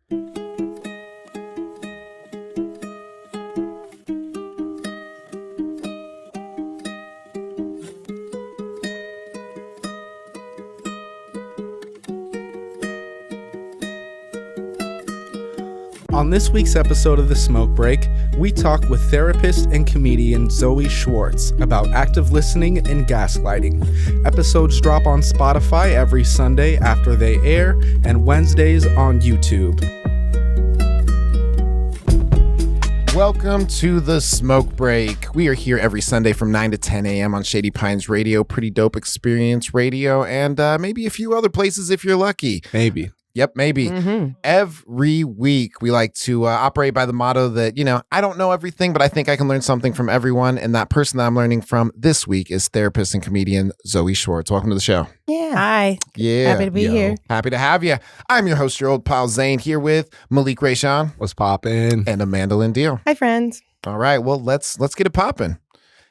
On this week's episode of The Smoke Break, we talk with therapist and comedian Zoe Schwartz about active listening and gaslighting. Episodes drop on Spotify every Sunday after they air and Wednesdays on YouTube. Welcome to The Smoke Break. We are here every Sunday from 9 to 10 a.m. on Shady Pines Radio, Pretty Dope Experience Radio, and maybe a few other places if you're lucky. Maybe. Yep, maybe. Every week, we like to operate by the motto that, I don't know everything, but I think I can learn something from everyone. And that person that I'm learning from this week is therapist and comedian Zoe Schwartz. Welcome to the show. Yeah. Hi. Yeah. Happy to be here. Happy to have you. I'm your host, your old pal Zane, here with Malik Rayshawn. What's poppin'? And Amanda Lindeel. Hi, friends. All right. Well, let's get it poppin'.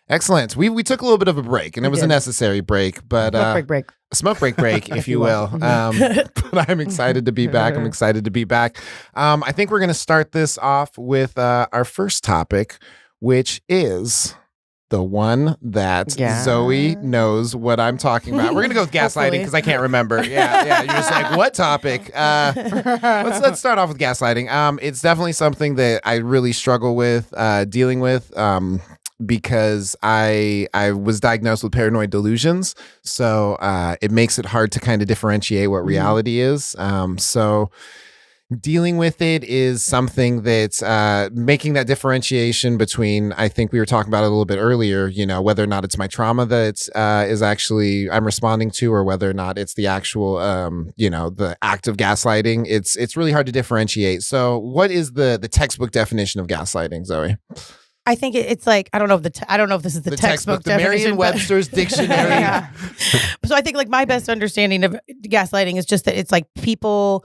Excellent. We took a little bit of a break, and it was a necessary break, but Smoke break, if you will. But I'm excited to be back. I think we're going to start this off with our first topic, which is the one that Zoe knows what I'm talking about. We're going to go with gaslighting because I can't remember. Yeah. You're just like, what topic? Let's start off with gaslighting. It's definitely something that I really struggle with dealing with. Because I was diagnosed with paranoid delusions. So it makes it hard to kind of differentiate what reality is. So dealing with it is something that's making that differentiation between, I think we were talking about it a little bit earlier, whether or not it's my trauma that is actually I'm responding to, or whether or not it's the actual, the act of gaslighting. It's really hard to differentiate. So what is the textbook definition of gaslighting, Zoe? I think it's like, I don't know if this is the textbook the definition, Merriam-Webster's dictionary. Yeah. So I think like my best understanding of gaslighting is just that it's like people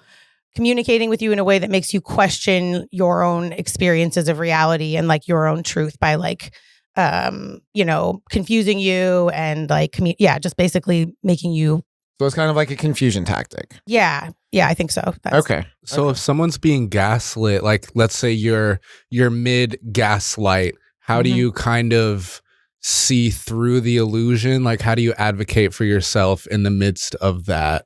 communicating with you in a way that makes you question your own experiences of reality and like your own truth by like, confusing you and like, just basically making you. So it's kind of like a confusion tactic. Yeah, I think so. Okay. So if someone's being gaslit, like let's say you're mid gaslight, how do you kind of see through the illusion? Like how do you advocate for yourself in the midst of that?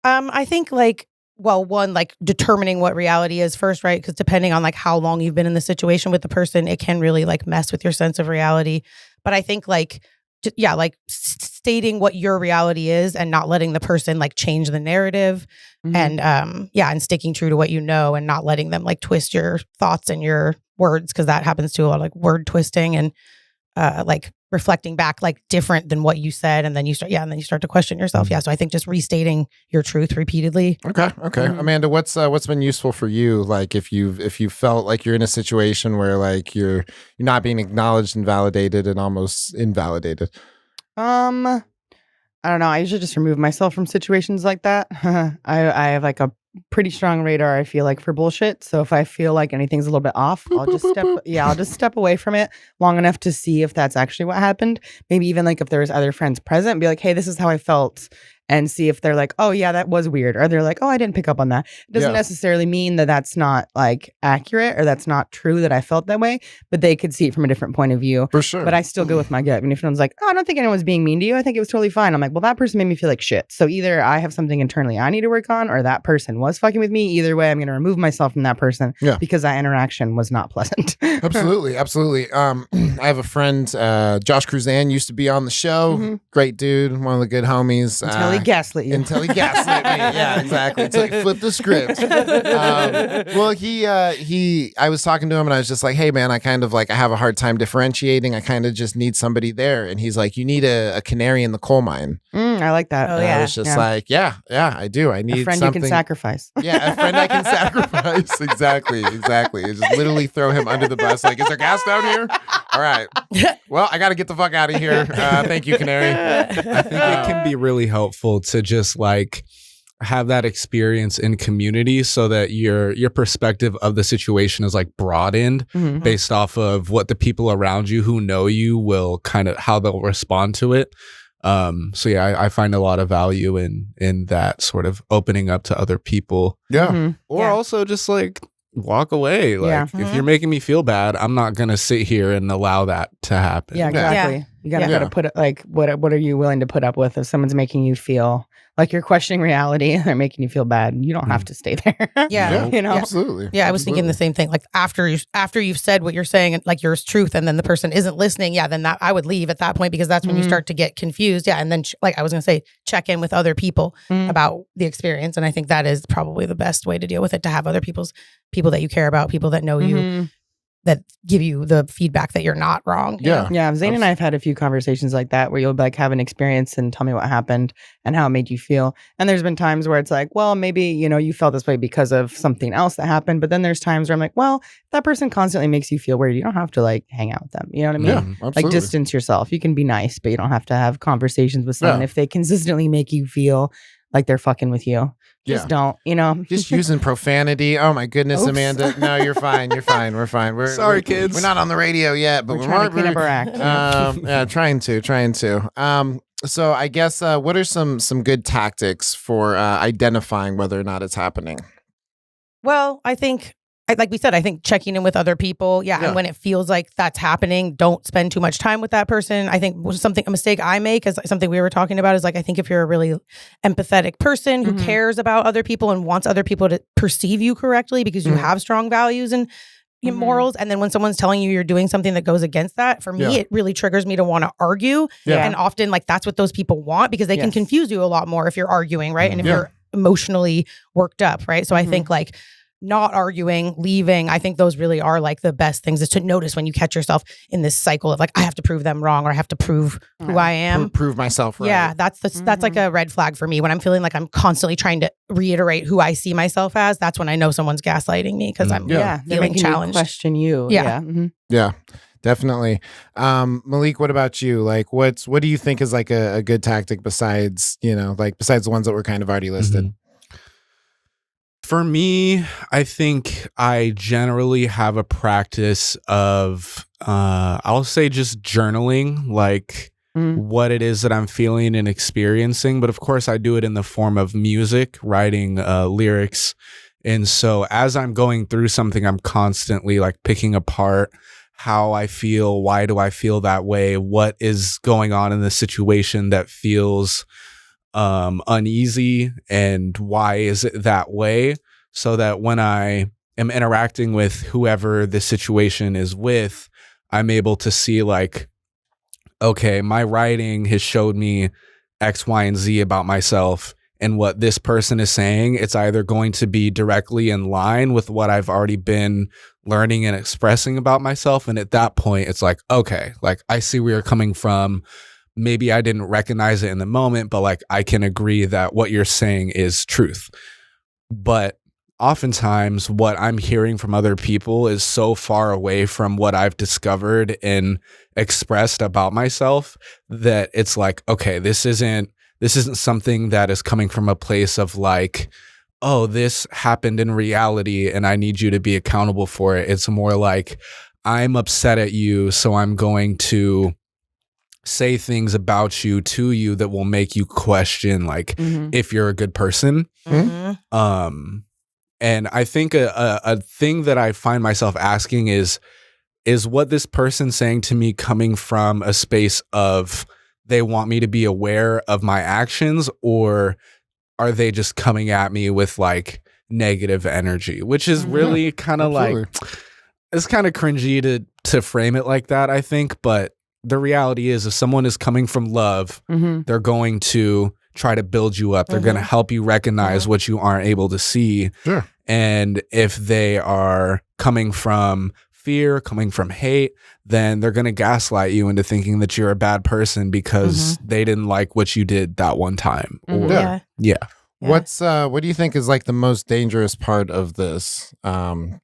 I think like, well, one, like determining what reality is first, right? Because depending on like how long you've been in the situation with the person, it can really like mess with your sense of reality. But I think like, stating what your reality is and not letting the person like change the narrative and sticking true to what you know and not letting them like twist your thoughts and your words, because that happens to a lot of like word twisting and like reflecting back like different than what you said, and then you start to question yourself. So I think just restating your truth repeatedly. Okay. Amanda, what's been useful for you, like if you felt like you're in a situation where like you're not being acknowledged and validated and almost invalidated? I don't know. I usually just remove myself from situations like that. I have like a pretty strong radar, I feel like, for bullshit. So if I feel like anything's a little bit off, I'll just step away from it long enough to see if that's actually what happened. Maybe even like if there's other friends present, be like, hey, this is how I felt. And see if they're like, oh yeah, that was weird. Or they're like, oh, I didn't pick up on that. It doesn't necessarily mean that that's not like accurate or that's not true that I felt that way, but they could see it from a different point of view. For sure. But I still go with my gut. And if someone's like, oh, I don't think anyone's being mean to you, I think it was totally fine. I'm like, well, that person made me feel like shit. So either I have something internally I need to work on, or that person was fucking with me. Either way, I'm going to remove myself from that person because that interaction was not pleasant. Absolutely. I have a friend, Josh Cruzan, used to be on the show. Great dude. One of the good homies. Until he gaslit you. Until he gaslit me. Yeah, exactly. It's like flip the script. Well, I was talking to him and I was just like, hey man, I have a hard time differentiating. I kind of just need somebody there. And he's like, you need a canary in the coal mine. I like that. Oh, and I was just like, yeah, I do. I need a friend something you can sacrifice. Yeah, a friend I can sacrifice. Exactly. Just literally throw him under the bus. Like, is there gas down here? All right. Well, I got to get the fuck out of here. Thank you, canary. I think it can be really helpful to just like have that experience in community so that your perspective of the situation is like broadened based off of what the people around you who know you will kind of how they'll respond to it. So yeah, I find a lot of value in that sort of opening up to other people. Yeah. Mhm. Or also just like walk away. Like Yeah. if you're making me feel bad, I'm not gonna sit here and allow that to happen. Yeah, exactly. You gotta Yeah. put it like what are you willing to put up with if someone's making you feel like you're questioning reality and they're making you feel bad? You don't have to stay there. Yeah. You know? Absolutely. Yeah, I was thinking the same thing. Like after you've said what you're saying, and like your truth, and then the person isn't listening. Yeah, then that I would leave at that point, because that's when you start to get confused. Yeah, and then like I was gonna say, check in with other people about the experience, and I think that is probably the best way to deal with it. To have other people that you care about, people that know you, that give you the feedback that you're not wrong. you Yeah. know? Yeah, Zane and I have had a few conversations like that where you'll like have an experience and tell me what happened and how it made you feel. And there's been times where it's like, well, maybe, you felt this way because of something else that happened. But then there's times where I'm like, well, if that person constantly makes you feel weird, you don't have to like hang out with them. You know what I mean? Yeah, Mhm. absolutely. Like distance yourself. You can be nice, but you don't have to have conversations with someone Yeah. if they consistently make you feel like they're fucking with you. Just don't, Just using profanity. Oh my goodness, Oops. Amanda. No, you're fine. You're fine. We're fine. Sorry, kids. We're not on the radio yet, but we're trying to clean up our act. yeah, trying to. So I guess what are some good tactics for identifying whether or not it's happening? Well, I think, like we said, I think checking in with other people. Yeah. Yeah. And when it feels like that's happening, don't spend too much time with that person. I think a mistake I make is something we were talking about is like, I think if you're a really empathetic person who cares about other people and wants other people to perceive you correctly because you have strong values and morals. And then when someone's telling you you're doing something that goes against that, for me, it really triggers me to want to argue. Yeah. And often like that's what those people want, because they can confuse you a lot more if you're arguing, right? And if you're emotionally worked up, right? So I think like not arguing, leaving, I think those really are like the best things, is to notice when you catch yourself in this cycle of like, I have to prove them wrong, or I have to prove who I am. Prove myself right. Yeah, that's like a red flag for me. When I'm feeling like I'm constantly trying to reiterate who I see myself as, that's when I know someone's gaslighting me, because I'm they're feeling making challenged. you question you. Yeah. Yeah, definitely. Malik, what about you? Like, what do you think is like a good tactic besides the ones that were kind of already listed? For me, I think I generally have a practice of, I'll say just journaling, like what it is that I'm feeling and experiencing. But of course, I do it in the form of music, writing lyrics. And so as I'm going through something, I'm constantly like picking apart how I feel. Why do I feel that way? What is going on in the situation that feels uneasy, and why is it that way? So that when I am interacting with whoever the situation is with, I'm able to see like, okay, my writing has showed me X, Y, and Z about myself, and what this person is saying, it's either going to be directly in line with what I've already been learning and expressing about myself. And at that point, it's like, okay, like I see where you're coming from. Maybe I didn't recognize it in the moment, but like I can agree that what you're saying is truth. But oftentimes what I'm hearing from other people is so far away from what I've discovered and expressed about myself that it's like, okay, this isn't something that is coming from a place of like, oh, this happened in reality and I need you to be accountable for it. It's more like, I'm upset at you, so I'm going to say things about you to you that will make you question like if you're a good person. And I think a thing that I find myself asking is what this person saying to me coming from a space of they want me to be aware of my actions, or are they just coming at me with like negative energy, which is really kind of like, it's kind of cringy to frame it like that, I think. But the reality is, if someone is coming from love, they're going to try to build you up. They're going to help you recognize what you aren't able to see. Sure. And if they are coming from fear, coming from hate, then they're going to gaslight you into thinking that you're a bad person because they didn't like what you did that one time. Or, yeah. What do you think is like the most dangerous part of this?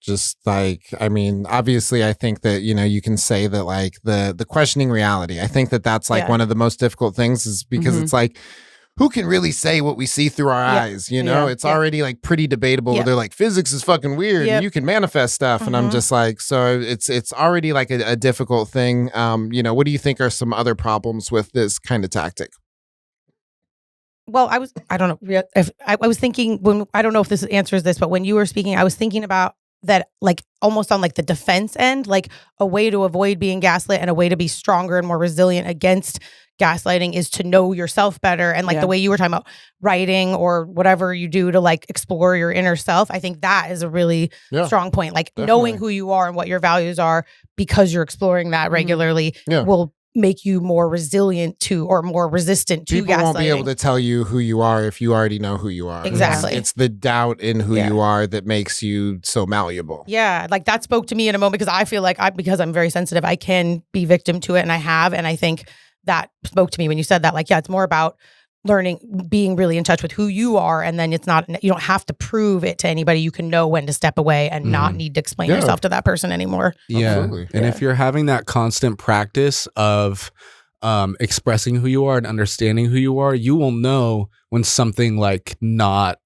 Just like, I mean, obviously I think that, you can say that like the questioning reality, I think that that's like one of the most difficult things, is because it's like, who can really say what we see through our eyes? It's already like pretty debatable. They're like, physics is fucking weird and you can manifest stuff. And I'm just like, so it's already like a difficult thing. What do you think are some other problems with this kind of tactic? well, I don't know if I was thinking I don't know if this answers this, but when you were speaking, I was thinking about that, like almost on like the defense end, like a way to avoid being gaslit and a way to be stronger and more resilient against gaslighting is to know yourself better. And like the way you were talking about writing or whatever you do to like explore your inner self, I think that is a really strong point. Like knowing who you are and what your values are because you're exploring that regularly will make you more resilient to or more resistant to gaslighting. People won't be able to tell you who you are if you already know who you are. Exactly. It's the doubt in who you are that makes you so malleable. Yeah, like that spoke to me in a moment because I feel like because I'm very sensitive, I can be victim to it, and I have, and I think that spoke to me when you said that. Like, it's more about learning, being really in touch with who you are, and then it's not, you don't have to prove it to anybody. You can know when to step away and not need to explain yourself to that person anymore. Yeah. Absolutely. And if you're having that constant practice of expressing who you are and understanding who you are, you will know when something like not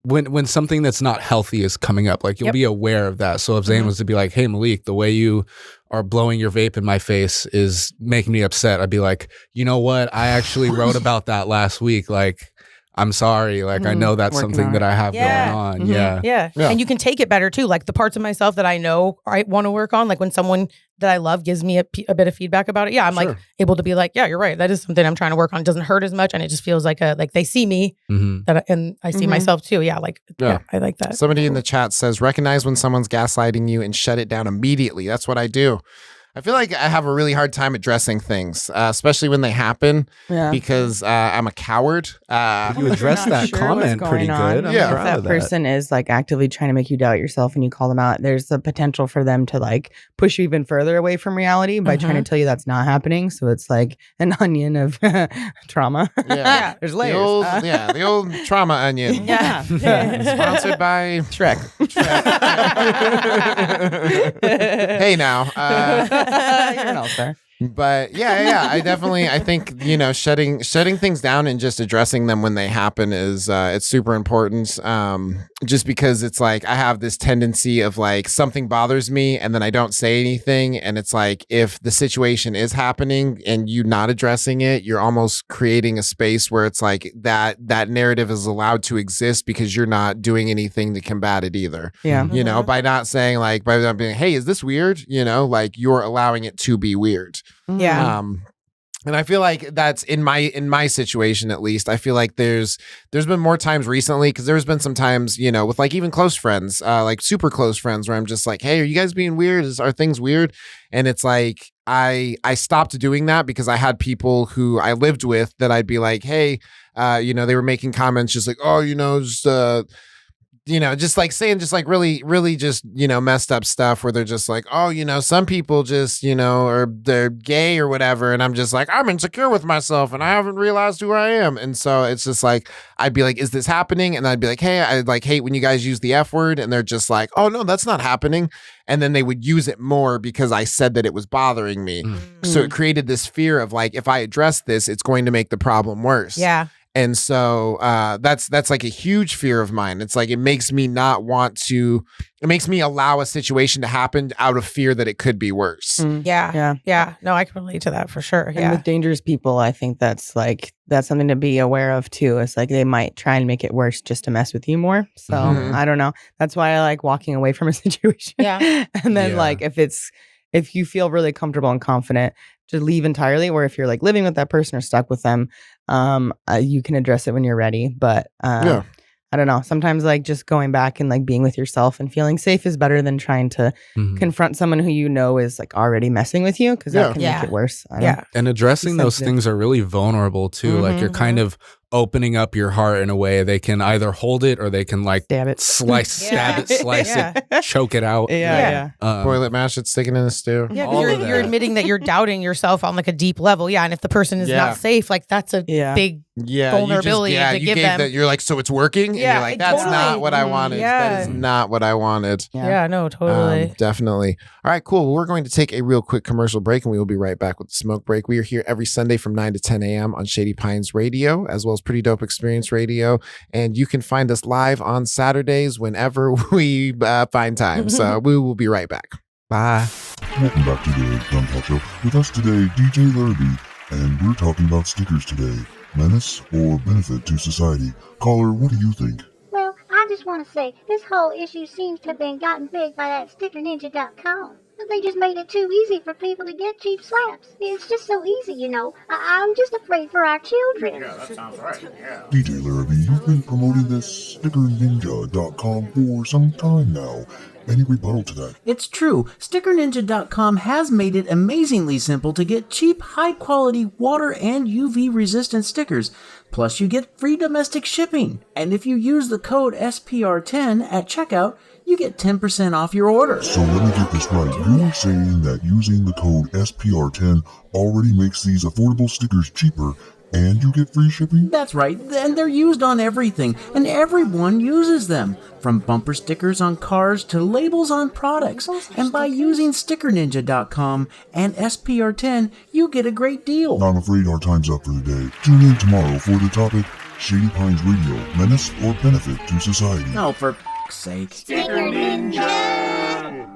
when something that's not healthy is coming up. Like, you'll be aware of that. So if Zane was to be like, hey, Malik, the way you are blowing your vape in my face is making me upset, I'd be like, you know what? I actually wrote about that last week. Like, I'm sorry. Like, I know that's something that I have going on. Yeah. And you can take it better too. Like the parts of myself that I know I want to work on, like when someone that I love gives me a bit of feedback about it. Yeah. I'm like able to be like, yeah, you're right. That is something I'm trying to work on. It doesn't hurt as much. And it just feels like they see me and I see myself too. Yeah. Like, I like that. Somebody in the chat says, recognize when someone's gaslighting you and shut it down immediately. That's what I do. I feel like I have a really hard time addressing things, especially when they happen, because I'm a coward. You addressed that comment pretty good. If that person is like actively trying to make you doubt yourself and you call them out, there's the potential for them to like push you even further away from reality by trying to tell you that's not happening. So it's like an onion of trauma. Yeah. There's layers. The old trauma onion. Sponsored by Shrek. Hey now. You're an all-star. But I definitely, I think, shutting things down and just addressing them when they happen is it's super important. Just because it's like I have this tendency of like something bothers me and then I don't say anything, and it's like if the situation is happening and you not addressing it, you're almost creating a space where it's like that narrative is allowed to exist because you're not doing anything to combat it either. Yeah. By not saying like, by not being, hey, is this weird? Like you're allowing it to be weird. Yeah. And I feel like that's in my situation, at least. I feel like there's been more times recently, because there's been some times, with like even close friends, like super close friends, where I'm just like, hey, are you guys being weird? Are things weird? And it's like I stopped doing that because I had people who I lived with that I'd be like, hey, they were making comments just like, oh, just like saying just like really, really just, messed up stuff where they're just like, oh, some people just, or they're gay or whatever. And I'm just like, I'm insecure with myself and I haven't realized who I am. And so it's just like, I'd be like, is this happening? And I'd be like, hey, I like hate when you guys use the F word. And they're just like, oh, no, that's not happening. And then they would use it more because I said that it was bothering me. So it created this fear of like, if I address this, it's going to make the problem worse. Yeah. And so that's like a huge fear of mine. It's like it makes me not want to. It makes me allow a situation to happen out of fear that it could be worse. Yeah. No, I can relate to that for sure. And with dangerous people, I think that's something to be aware of too. It's like they might try and make it worse just to mess with you more. So I don't know. That's why I like walking away from a situation. Yeah. And then like if you feel really comfortable and confident, to leave entirely. Or if you're like living with that person or stuck with them, you can address it when you're ready. But I don't know. Sometimes like just going back and like being with yourself and feeling safe is better than trying to confront someone who is like already messing with you, because that can make it worse. And addressing those things are really vulnerable too. Like you're kind of opening up your heart in a way they can either hold it or they can like stab it, stab it, slice it, choke it out. Boil it, mash it, stick it in a stew. Yeah, you're admitting that you're doubting yourself on like a deep level. Yeah, and if the person is not safe, like that's a big vulnerability to give them. That, you're like, so it's working? And you're like, that's not what I wanted. That is not what I wanted. Yeah, no, totally. Definitely. All right, cool. Well, we're going to take a real quick commercial break and we will be right back with the smoke break. We are here every Sunday from 9 to 10 a.m. on Shady Pines Radio, as well as Pretty Dope Experience Radio. And you can find us live on Saturdays whenever we find time. So we will be right back. Bye. Welcome back to the Untitled Chapter. With us today, DJ Larrabee, and we're talking about stickers today. Menace or benefit to society? Caller, what do you think? Well, I just want to say, this whole issue seems to have been gotten big by that StickerNinja.com. They just made it too easy for people to get cheap slaps. It's just so easy, you know. I'm just afraid for our children. Yeah, that sounds right. Yeah. DJ Larrabee, you've been promoting this StickerNinja.com for some time now. Any rebuttal to that? It's true. StickerNinja.com has made it amazingly simple to get cheap, high-quality water and UV-resistant stickers. Plus, you get free domestic shipping. And if you use the code SPR10 at checkout, you get 10% off your order. So let me get this right. You're saying that using the code SPR10 already makes these affordable stickers cheaper and you get free shipping? That's right, and they're used on everything, and everyone uses them. From bumper stickers on cars to labels on products. And by using StickerNinja.com and SPR10, you get a great deal. I'm afraid our time's up for the day. Tune in tomorrow for the topic, Shady Pines Radio, Menace or Benefit to Society. Oh, for f***'s sake. Sticker Ninja!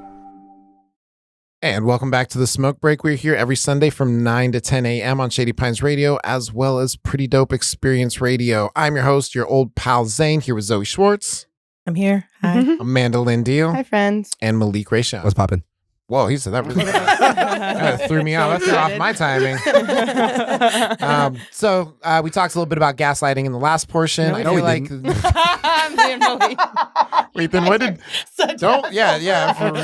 And welcome back to the Smoke Break. We're here every Sunday from 9 to 10 a.m. on Shady Pines Radio, as well as Pretty Dope Experience Radio. I'm your host, your old pal Zane, here with Zoe Schwartz. I'm here. Hi. Amanda Lindeal. Hi, friends. And Malik Rayshawn. What's poppin'? Whoa, he said that really that threw me off. That threw off my timing. So we talked a little bit about gaslighting in the last portion. I feel like wait, then what did don't yeah for real,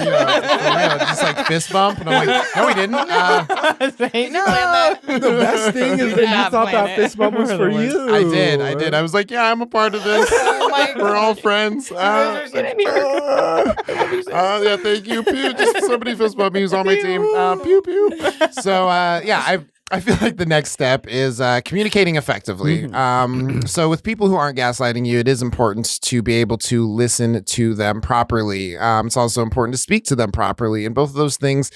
just like fist bump, and I'm like, no, we didn't. The best thing is that you thought that fist bump was for you. I did. I was like, yeah, I'm a part of this. We're all friends. Yeah, thank you. Pew. Just somebody fist bump me who's on my team. Pew pew. So I feel like the next step is communicating effectively. So with people who aren't gaslighting you, it is important to be able to listen to them properly. It's also important to speak to them properly. And both of those things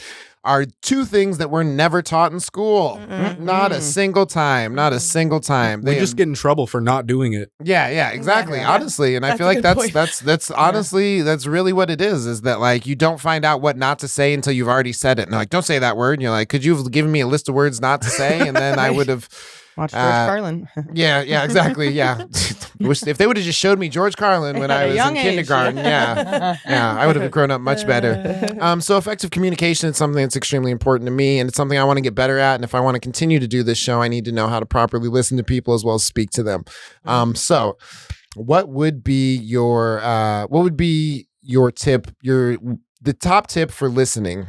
are two things that were never taught in school. Not a single time. Not a single time. We just get in trouble for not doing it. Yeah, exactly. Honestly, and I feel like that's honestly that's really what it is that like you don't find out what not to say until you've already said it. And they're like, don't say that word. And you're like, could you have given me a list of words not to say? And then I would have Watch George Carlin. Yeah, exactly. Yeah. If they would have just showed me George Carlin when I was in kindergarten, I would have grown up much better. So effective communication is something that's extremely important to me, and it's something I want to get better at. And if I want to continue to do this show, I need to know how to properly listen to people as well as speak to them. So what would be your tip, the top tip for listening?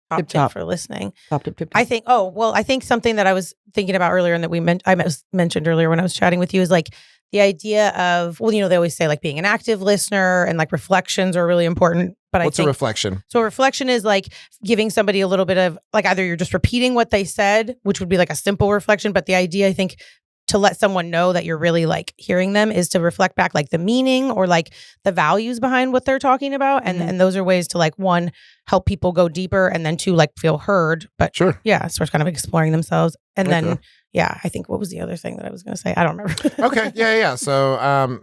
Top tip for listening. Top tip. I think something that I was thinking about earlier and that I mentioned earlier when I was chatting with you is like the idea of, well, they always say like being an active listener and like reflections are really important. But What's a reflection? So a reflection is like giving somebody a little bit of like either you're just repeating what they said, which would be like a simple reflection. But the idea, I think, to let someone know that you're really like hearing them is to reflect back like the meaning or like the values behind what they're talking about. And those are ways to like, one, help people go deeper, and then two, like feel heard. But sure. Yeah. So it's kind of exploring themselves. And then, I think what was the other thing that I was going to say? I don't remember. Okay. Yeah. So,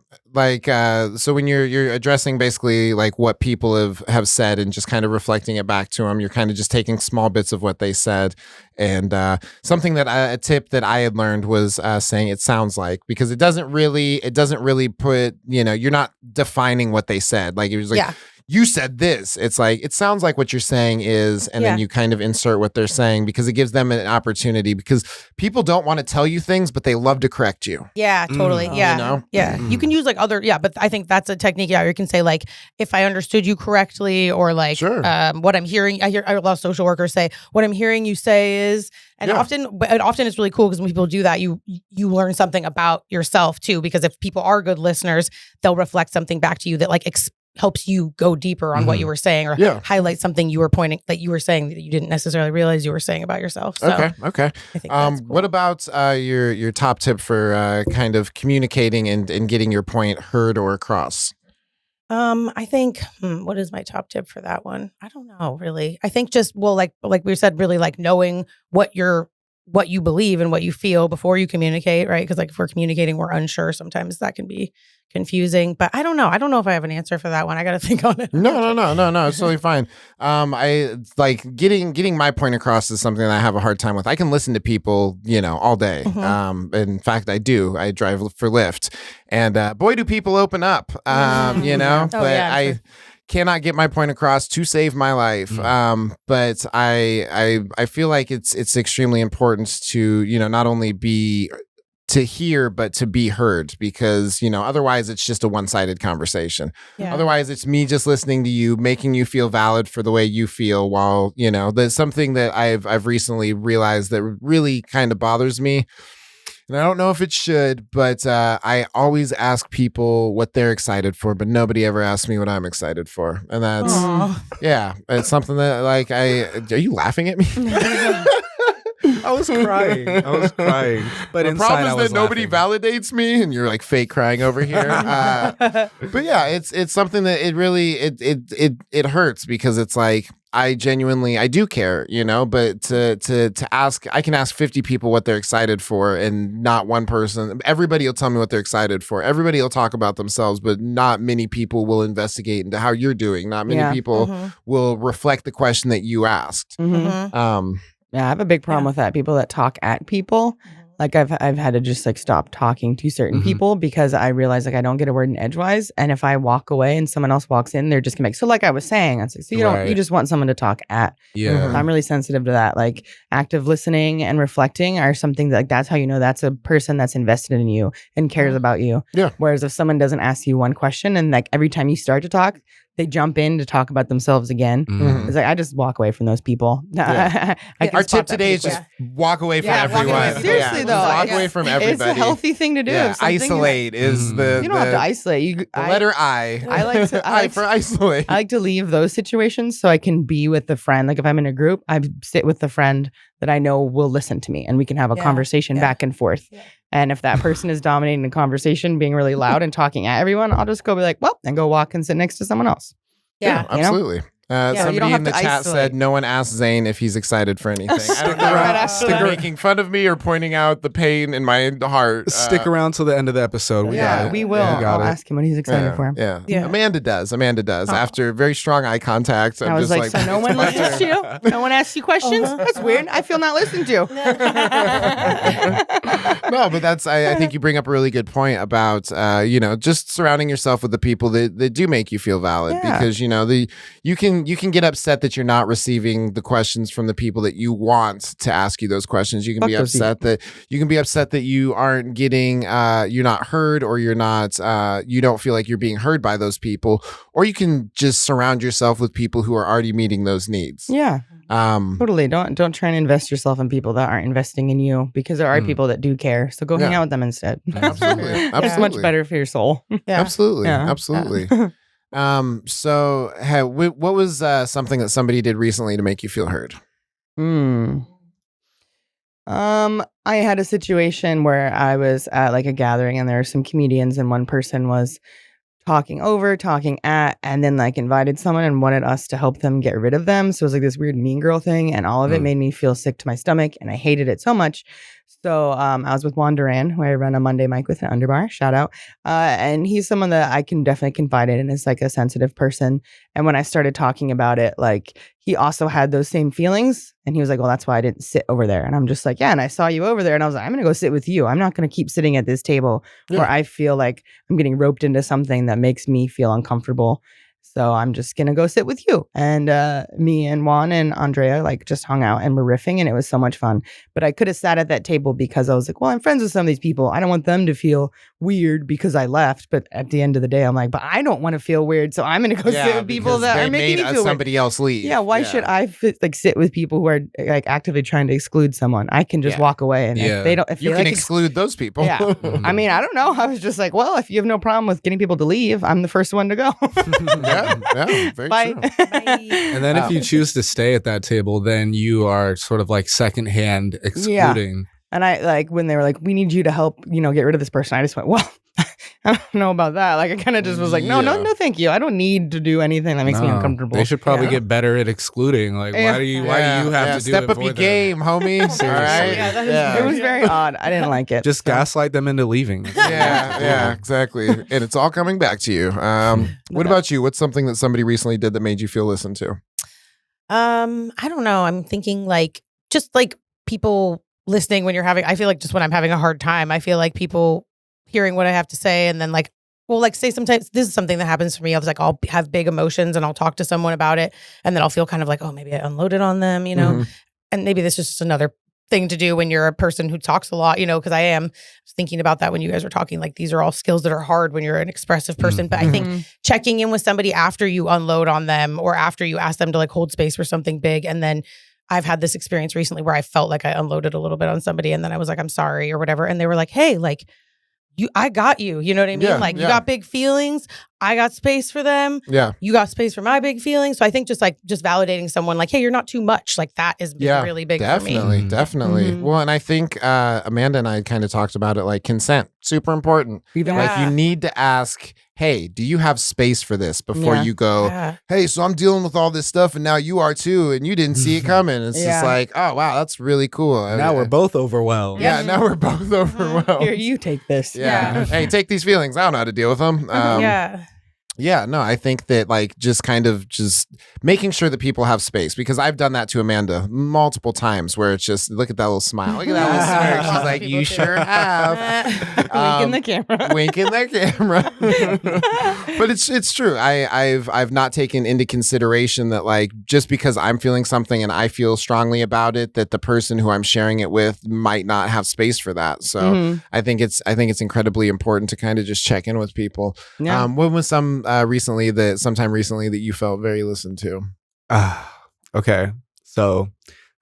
so when you're addressing basically like what people have said and just kind of reflecting it back to them, you're kind of just taking small bits of what they said. And something that a tip that I had learned was saying it sounds like, because it doesn't really put, you're not defining what they said. Like it was like, you said this. It's like, it sounds like what you're saying is, and then you kind of insert what they're saying because it gives them an opportunity, because people don't want to tell you things, but they love to correct you. Yeah, totally. Yeah. You can use like but I think that's a technique. Yeah. You can say like, if I understood you correctly, or like what I'm hearing, I hear a lot of social workers say, what I'm hearing you say is, and often it's really cool because when people do that, you learn something about yourself too, because if people are good listeners, they'll reflect something back to you that like helps you go deeper on what you were saying, or highlight something you were saying that you didn't necessarily realize you were saying about yourself. So Okay. I think that's cool. What about your top tip for kind of communicating and getting your point heard or across? I think, what is my top tip for that one? I don't know, really. I think just, like we said, really like knowing what you're what you believe and what you feel before you communicate, right? Because like if we're communicating, we're unsure. Sometimes that can be confusing. But I don't know. I don't know if I have an answer for that one. I got to think on it. No. It's totally fine. I like getting my point across is something that I have a hard time with. I can listen to people, all day. In fact, I do. I drive for Lyft, and boy, do people open up. But I cannot get my point across to save my life. But I feel like it's extremely important to, not only be to hear, but to be heard, because, otherwise it's just a one-sided conversation. Yeah. Otherwise it's me just listening to you, making you feel valid for the way you feel, while, there's something that I've recently realized that really kind of bothers me. And I don't know if it should, but I always ask people what they're excited for, but nobody ever asks me what I'm excited for. And that's, it's something that are you laughing at me? I was crying. But the inside, problem is that nobody validates me, and you're like fake crying over here. But yeah, it's something that it really it hurts, because it's like I do care, but to ask, I can ask 50 people what they're excited for, and not one person. Everybody will tell me what they're excited for. Everybody will talk about themselves, but not many people will investigate into how you're doing. Not many people will reflect the question that you asked. Yeah, I have a big problem with that. People that talk at people. Like I've had to just like stop talking to certain people, because I realize like I don't get a word in edgewise. And if I walk away and someone else walks in, they're just gonna make, so like I was saying, I was like, so you just want someone to talk at. Yeah. I'm really sensitive to that. Like active listening and reflecting are something that, like, that's how you know that's a person that's invested in you and cares about you. Yeah. Whereas if someone doesn't ask you one question, and like every time you start to talk, they jump in to talk about themselves again. It's like, I just walk away from those people. Yeah. Our tip today is just walk away from everyone. Seriously though, walk away from everybody. It's a healthy thing to do. Yeah. Isolate is the. You don't have to isolate. The letter I. I like to. I for isolate. I like to leave those situations so I can be with the friend. Like if I'm in a group, I sit with the friend that I know will listen to me, and we can have a conversation back and forth. Yeah. And if that person is dominating the conversation, being really loud and talking at everyone, I'll just go be like, well, and go walk and sit next to someone else. Yeah, absolutely. Somebody in the chat said no one asked Zane if he's excited for anything. I don't know if they're making fun of me or pointing out the pain in my heart. Stick around till the end of the episode. We will. I'll ask him what he's excited for. Yeah. Amanda does. After very strong eye contact. I was like, so no one listens to you? No one asks you questions? That's weird. I feel not listened to. No, but that's, I think you bring up a really good point about, just surrounding yourself with the people that do make you feel valid, because, you can get upset that you're not receiving the questions from the people that you want to ask you those questions. You can be upset that you aren't getting, you're not heard, or you're not, you don't feel like you're being heard by those people, or you can just surround yourself with people who are already meeting those needs. Yeah. Totally. Don't try and invest yourself in people that aren't investing in you, because there are people that do care. So go hang out with them instead. Absolutely. It's much better for your soul. Absolutely. So what was something that somebody did recently to make you feel heard? I had a situation where I was at like a gathering, and there were some comedians, and one person was talking at, and then like invited someone and wanted us to help them get rid of them. So it was like this weird mean girl thing, and all of it made me feel sick to my stomach, and I hated it so much. So I was with Juan Duran, who I run a Monday mic with at Underbar, shout out. And he's someone that I can definitely confide in, and is like a sensitive person. And when I started talking about it, like he also had those same feelings, and he was like, well, that's why I didn't sit over there. And I'm just like, yeah, and I saw you over there, and I was like, I'm going to go sit with you. I'm not going to keep sitting at this table where I feel like I'm getting roped into something that makes me feel uncomfortable. So I'm just going to go sit with you. And me and Juan and Andrea like just hung out and were riffing, and it was so much fun. But I could have sat at that table because I was like, well, I'm friends with some of these people. I don't want them to feel weird because I left. But at the end of the day, I'm like, but I don't want to feel weird. So I'm going to go sit with people that are making me feel somebody weird. Else leave. Yeah. Why should I sit with people who are like actively trying to exclude someone? I can just walk away. And if they don't, if you they can like exclude those people. Yeah. I mean, I don't know. I was just like, well, if you have no problem with getting people to leave, I'm the first one to go. Very Bye. true. And then if you choose to stay at that table, then you are sort of like secondhand excluding. And I like when they were like, we need you to help, get rid of this person. I just went, well, I don't know about that. Like I kind of just was like, no, thank you. I don't need to do anything that makes me uncomfortable. They should probably get better at excluding. Like, why do you have to do step it up your game, homie? All right. It was very odd. I didn't like it. Just gaslight them into leaving. Yeah, exactly. And it's all coming back to you. What about you? What's something that somebody recently did that made you feel listened to? I don't know. I'm thinking like just like people listening when you're having. I feel like just when I'm having a hard time, I feel like people hearing what I have to say, and then like, well, like say sometimes this is something that happens for me. I was like, I'll have big emotions and I'll talk to someone about it, and then I'll feel kind of like, oh, maybe I unloaded on them, you know, and maybe this is just another thing to do when you're a person who talks a lot, you know, because I was thinking about that when you guys were talking, like these are all skills that are hard when you're an expressive person. But I think checking in with somebody after you unload on them or after you ask them to like hold space for something big. And then I've had this experience recently where I felt like I unloaded a little bit on somebody and then I was like, I'm sorry or whatever. And they were like, hey, like, I got you. You know what I mean? You got big feelings. I got space for them. Yeah. You got space for my big feelings. So I think just validating someone like, hey, you're not too much. Like that is really big for me. Definitely. Well, and I think Amanda and I kind of talked about it, like consent, super important. Like you need to ask, hey, do you have space for this before you go, hey, so I'm dealing with all this stuff and now you are too and you didn't see it coming. It's just like, oh, wow, that's really cool. Now we're both overwhelmed. Yeah, now we're both overwhelmed. Here, you take this. Yeah. Hey, take these feelings. I don't know how to deal with them. Yeah, no, I think that like just kind of just making sure that people have space, because I've done that to Amanda multiple times where it's just, look at that little smile. Look at that little smirk. She's like, you sure have. Wink in the camera. Wink in the camera. But it's true. I've not taken into consideration that like just because I'm feeling something and I feel strongly about it, that the person who I'm sharing it with might not have space for that. So I think it's incredibly important to kind of just check in with people. Yeah. When was sometime recently that you felt very listened to? Okay. So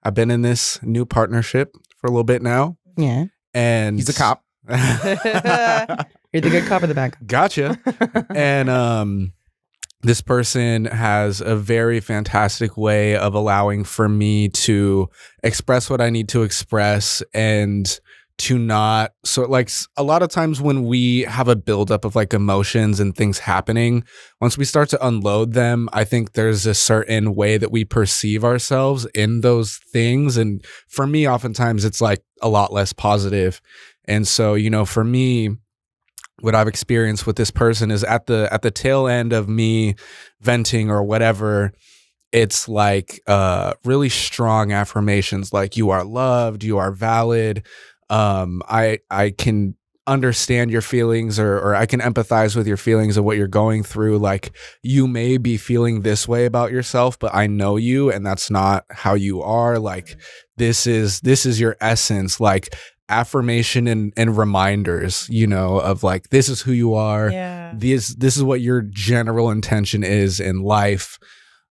I've been in this new partnership for a little bit now. Yeah. And he's a cop. You're the good cop or the bad cop? Gotcha. And this person has a very fantastic way of allowing for me to express what I need to express and to not, so like a lot of times when we have a buildup of like emotions and things happening, once we start to unload them, I think there's a certain way that we perceive ourselves in those things. And for me, oftentimes it's like a lot less positive. And so, you know, for me, what I've experienced with this person is at the tail end of me venting or whatever, it's like really strong affirmations like you are loved, you are valid. I can understand your feelings or I can empathize with your feelings of what you're going through. Like you may be feeling this way about yourself, but I know you and that's not how you are. Like this is your essence, like affirmation and reminders, you know, of like, this is who you are. Yeah. This is what your general intention is in life.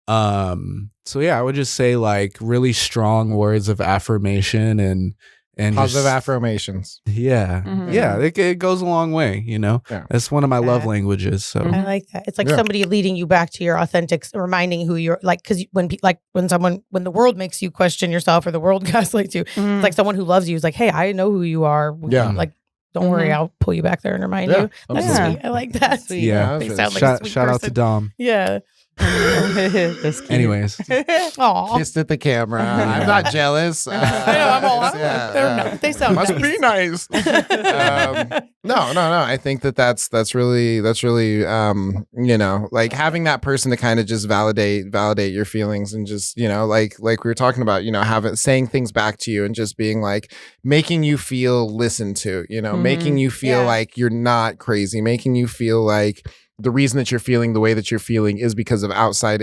So yeah, I would just say like really strong words of affirmation and positive just, affirmations. Yeah. Yeah. It goes a long way, you know. Yeah. That's one of my love languages. So I like that. It's like somebody leading you back to your authentic, reminding who you're like, because when the world makes you question yourself or the world gaslights you, it's like someone who loves you is like, hey, I know who you are. Like, don't worry, I'll pull you back there and remind you. That's sweet. I like that. Sweet. Yeah. They sound like a sweet shout out person. to Dom. Yeah. Anyways, Aww. Kissed at the camera. I'm not jealous. I know, I'm all. They sound must nice. be nice. No. I think that's really you know, like having that person to kind of just validate your feelings and just, you know, like we were talking about, you know, saying things back to you and just being like making you feel listened to, you know, making you feel like you're not crazy, making you feel like the reason that you're feeling the way that you're feeling is because of outside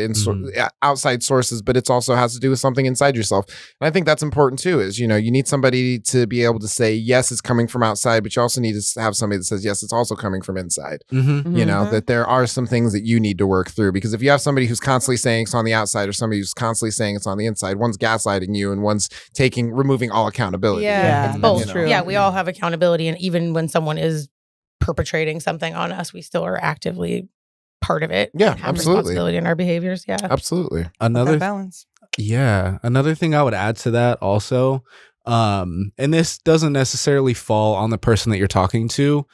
sources, but it also has to do with something inside yourself. And I think that's important too, is, you know, you need somebody to be able to say, yes, it's coming from outside, but you also need to have somebody that says, yes, it's also coming from inside. You know, that there are some things that you need to work through, because if you have somebody who's constantly saying it's on the outside or somebody who's constantly saying it's on the inside, one's gaslighting you and one's removing all accountability. Yeah, it's both. You know? Yeah, we all have accountability. And even when someone is perpetrating something on us, we still are actively part of it. Yeah, have absolutely. Responsibility in our behaviors. Yeah, absolutely. Another balance. Yeah, another thing I would add to that also, and this doesn't necessarily fall on the person that you're talking to,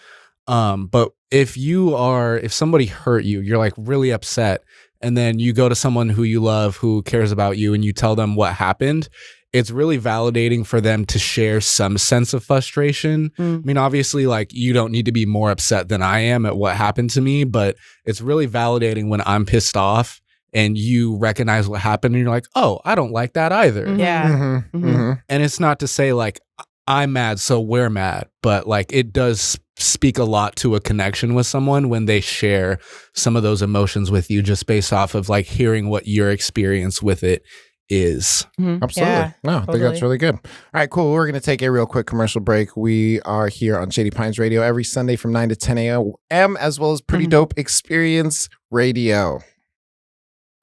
But if somebody hurt you, you're like really upset, and then you go to someone who you love, who cares about you, and you tell them what happened, it's really validating for them to share some sense of frustration. I mean, obviously, like, you don't need to be more upset than I am at what happened to me, but it's really validating when I'm pissed off and you recognize what happened and you're like, oh, I don't like that either. Yeah. And it's not to say like I'm mad, so we're mad, but like it does speak a lot to a connection with someone when they share some of those emotions with you, just based off of like hearing what your experience with it is. Absolutely. Yeah, No, I think that's really good. All right, cool. We're going to take a real quick commercial break. We are here on Shady Pines Radio every Sunday from 9 to 10 a.m. as well as Pretty Dope Experience Radio.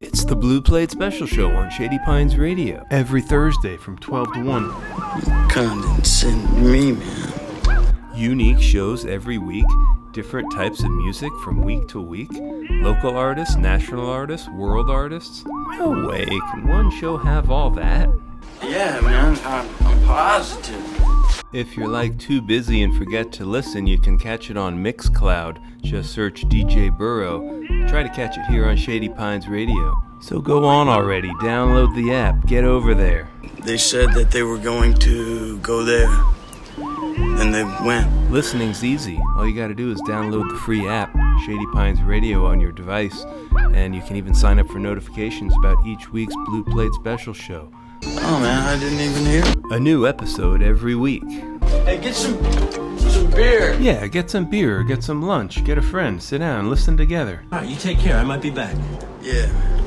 It's the Blue Plate Special Show on Shady Pines Radio every Thursday from 12 to 1. Condescend me, man. Unique shows every week, different types of music from week to week, local artists, national artists, world artists. No way can one show have all that. Yeah, man, I'm positive. If you're like too busy and forget to listen, you can catch it on Mixcloud. Just search DJ Burrow. Try to catch it here on Shady Pines Radio. So go on already, download the app, get over there. They said that they were going to go there. Then they went. Listening's easy. All you gotta do is download the free app, Shady Pines Radio, on your device. And you can even sign up for notifications about each week's Blue Plate Special Show. Oh man, I didn't even hear. A new episode every week. Hey, get some beer. Yeah, get some beer, get some lunch, get a friend, sit down, listen together. All right, you take care. I might be back. Yeah, man.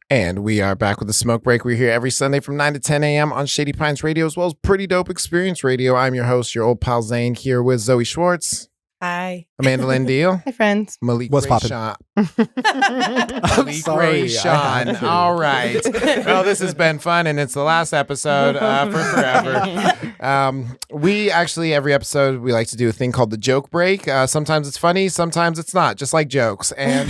And we are back with the smoke break. We're here every Sunday from 9 to 10 a.m. on Shady Pines Radio, as well as Pretty Dope Experience Radio. I'm your host, your old pal Zane, here with Zoe Schwartz, Hi. Amanda Lynn Deal, Hi, friends. Malik What's poppin'? Sean. I'm Malik sorry. Ray Sean. All right. Well, this has been fun, and it's the last episode for forever. We actually, every episode, we like to do a thing called the joke break. Sometimes it's funny, sometimes it's not, just like jokes. And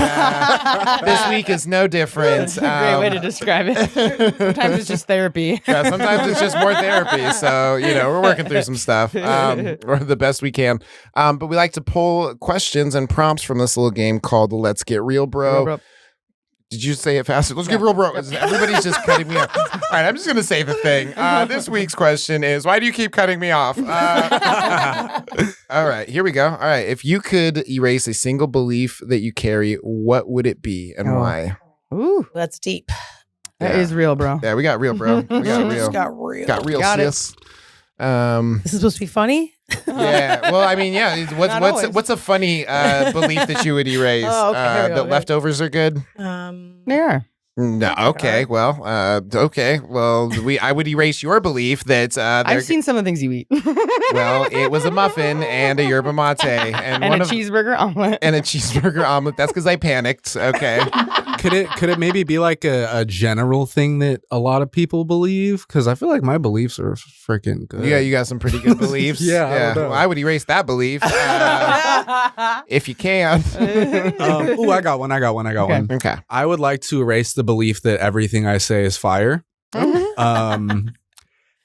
this week is no different. Great way to describe it. Sometimes it's just therapy. Yeah, sometimes it's just more therapy. So, we're working through some stuff, or the best we can. But we like to pull questions and prompts from this little game called Let's Get Real, Bro. Did you say it faster? Let's get real, bro. Everybody's just cutting me off. All right, I'm just going to say the thing. This week's question is, why do you keep cutting me off? All right, here we go. All right, if you could erase a single belief that you carry, what would it be and why? Ooh, That's deep. that is real, bro. Yeah, we got real, bro. We got real. Just got real. Got real, Got it. sis. This is supposed to be funny? Yeah. Well, I mean, yeah. Not always. What's a funny belief that you would erase? Oh, okay, here we go, that here. leftovers are good? They are. No. Okay. Well. Okay. Well, I would erase your belief that I've seen some of the things you eat. Well, it was a muffin and a yerba mate and And a cheeseburger omelet. and a cheeseburger omelet. That's because I panicked. Okay. Could it maybe be like a general thing that a lot of people believe? Because I feel like my beliefs are freaking good. Yeah, you got some pretty good beliefs. Yeah, I don't know. Well, I would erase that belief if you can. I got one. Okay. I would like to erase the belief that everything I say is fire.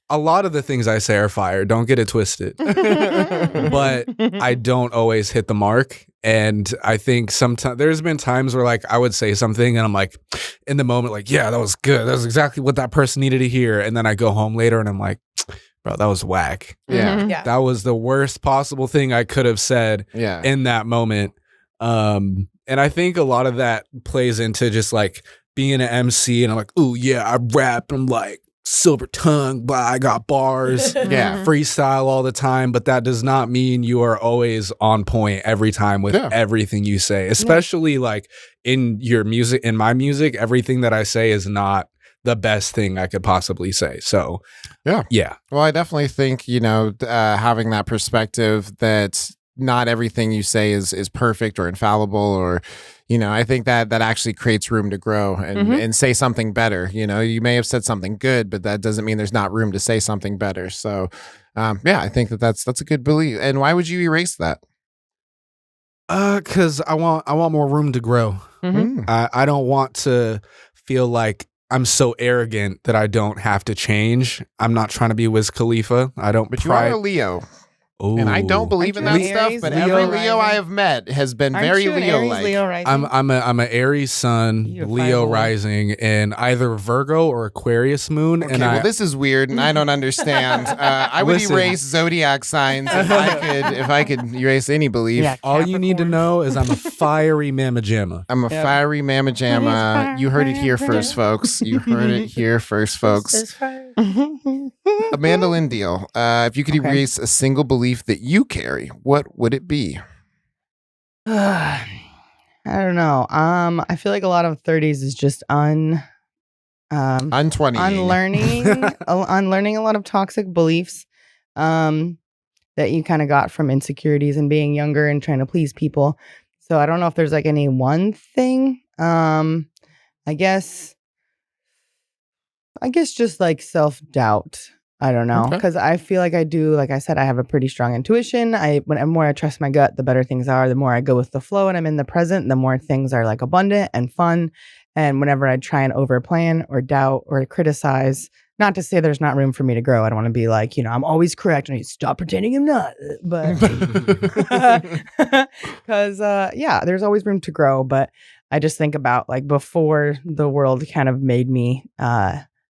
A lot of the things I say are fire. Don't get it twisted. But I don't always hit the mark. And I think sometimes there's been times where like I would say something and I'm like in the moment, like, yeah, that was good. That was exactly what that person needed to hear. And then I go home later and I'm like, bro, that was whack. Yeah. Yeah. That was the worst possible thing I could have said Yeah. in that moment. And I think a lot of that plays into just like being an MC and I'm like, ooh, yeah, I rap. I'm like silver tongue, but I got bars. Yeah. Freestyle all the time. But that does not mean you are always on point every time with everything you say, especially like in your music, in my music, everything that I say is not the best thing I could possibly say. So, yeah. Well, I definitely think, having that perspective that not everything you say is perfect or infallible or, I think that actually creates room to grow and say something better. You may have said something good, but that doesn't mean there's not room to say something better. So, I think that's a good belief. And why would you erase that? Because I want more room to grow. I don't want to feel like I'm so arrogant that I don't have to change. I'm not trying to be Wiz Khalifa. I don't. But you pride. are a Leo. Ooh. And I don't believe in Aren't that you stuff, Aries? but Leo every Leo I rising? have met has been Aren't very you an Aries, Leo-like. Leo rising? I'm an Aries sun, You a Leo fireball. rising, and either Virgo or Aquarius moon. Okay, and well, this is weird, and I don't understand. I would Listen. erase zodiac signs if I could erase any belief. Yeah, all you need to Capricorn. know is I'm a fiery mamma jamma. I'm a fiery mamma jamma. You heard it here first, folks. You heard it here first, folks. Amanda Lindeal, if you could Okay. erase a single belief that you carry, what would it be? I don't know. I feel like a lot of 30s is just unlearning unlearning a lot of toxic beliefs that you kind of got from insecurities and being younger and trying to please people. So I don't know if there's like any one thing. I guess just like self-doubt. I don't know, Okay. because I feel like I do. Like I said, I have a pretty strong intuition. The more I trust my gut, the better things are. The more I go with the flow and I'm in the present, the more things are like abundant and fun. And whenever I try and overplan or doubt or criticize, not to say there's not room for me to grow. I don't want to be like, I'm always correct. I need to stop pretending I'm not. But because there's always room to grow. But I just think about like before the world kind of made me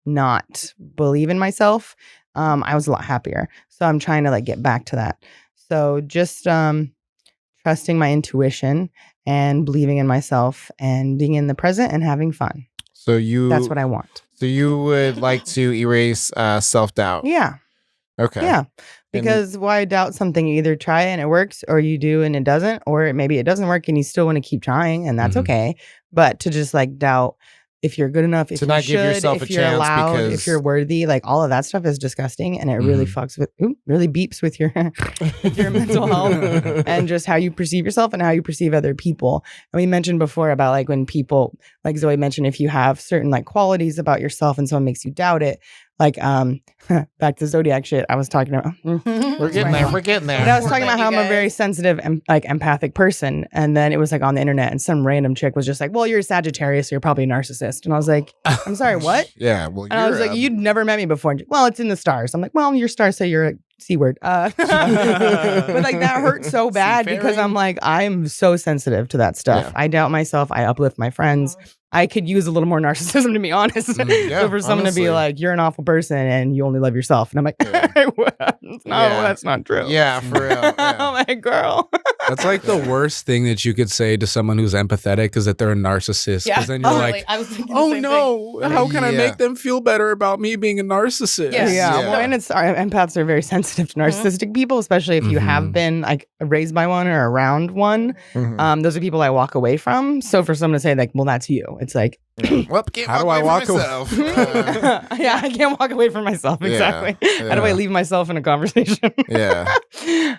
not believe in myself, I was a lot happier. So I'm trying to like get back to that. So just trusting my intuition and believing in myself and being in the present and having fun. That's what I want. So you would like to erase self-doubt? Yeah. Okay. Yeah. Because why doubt something? You either try and it works, or you do and it doesn't, or maybe it doesn't work and you still want to keep trying, and that's okay. But to just like doubt if you're good enough, if To you not should, give yourself if a you're chance allowed, because- if you're worthy, like all of that stuff is disgusting, and it really fucks with, really beeps with your your mental health and just how you perceive yourself and how you perceive other people. And we mentioned before about like when people, like Zoe mentioned, if you have certain like qualities about yourself and someone makes you doubt it, like back to zodiac shit I was talking about. We're getting there. We're getting there. But I was talking about how I'm a very sensitive and like empathic person. And then it was like on the internet and some random chick was just like, well, you're a Sagittarius, so you're probably a narcissist. And I was like, I'm sorry, what? Yeah. Well, And I was like, you'd never met me before. And, well, it's in the stars. I'm like, well, your stars say you're a C word. But like that hurt so bad because I'm like, I'm so sensitive to that stuff. Yeah. I doubt myself. I uplift my friends. I could use a little more narcissism, to be honest. Yeah, So for someone to honestly. be like, you're an awful person and you only love yourself. And I'm like, that's not true. Yeah, for real. Yeah. I'm like, girl. That's like the worst thing that you could say to someone who's empathetic is that they're a narcissist. Because then you're like, I was thinking the oh same no, how can I Yeah. make them feel better about me being a narcissist? Yeah. Yeah. Well, and it's our empaths are very sensitive to narcissistic people, especially if you have been like raised by one or around one. Mhm. Those are people I walk away from. So for someone to say like, well, that's you, it's like, Well, can't How do walk I away walk from away? myself. yeah, I can't walk away from myself. Exactly. How do I yeah. leave myself in a conversation? Yeah,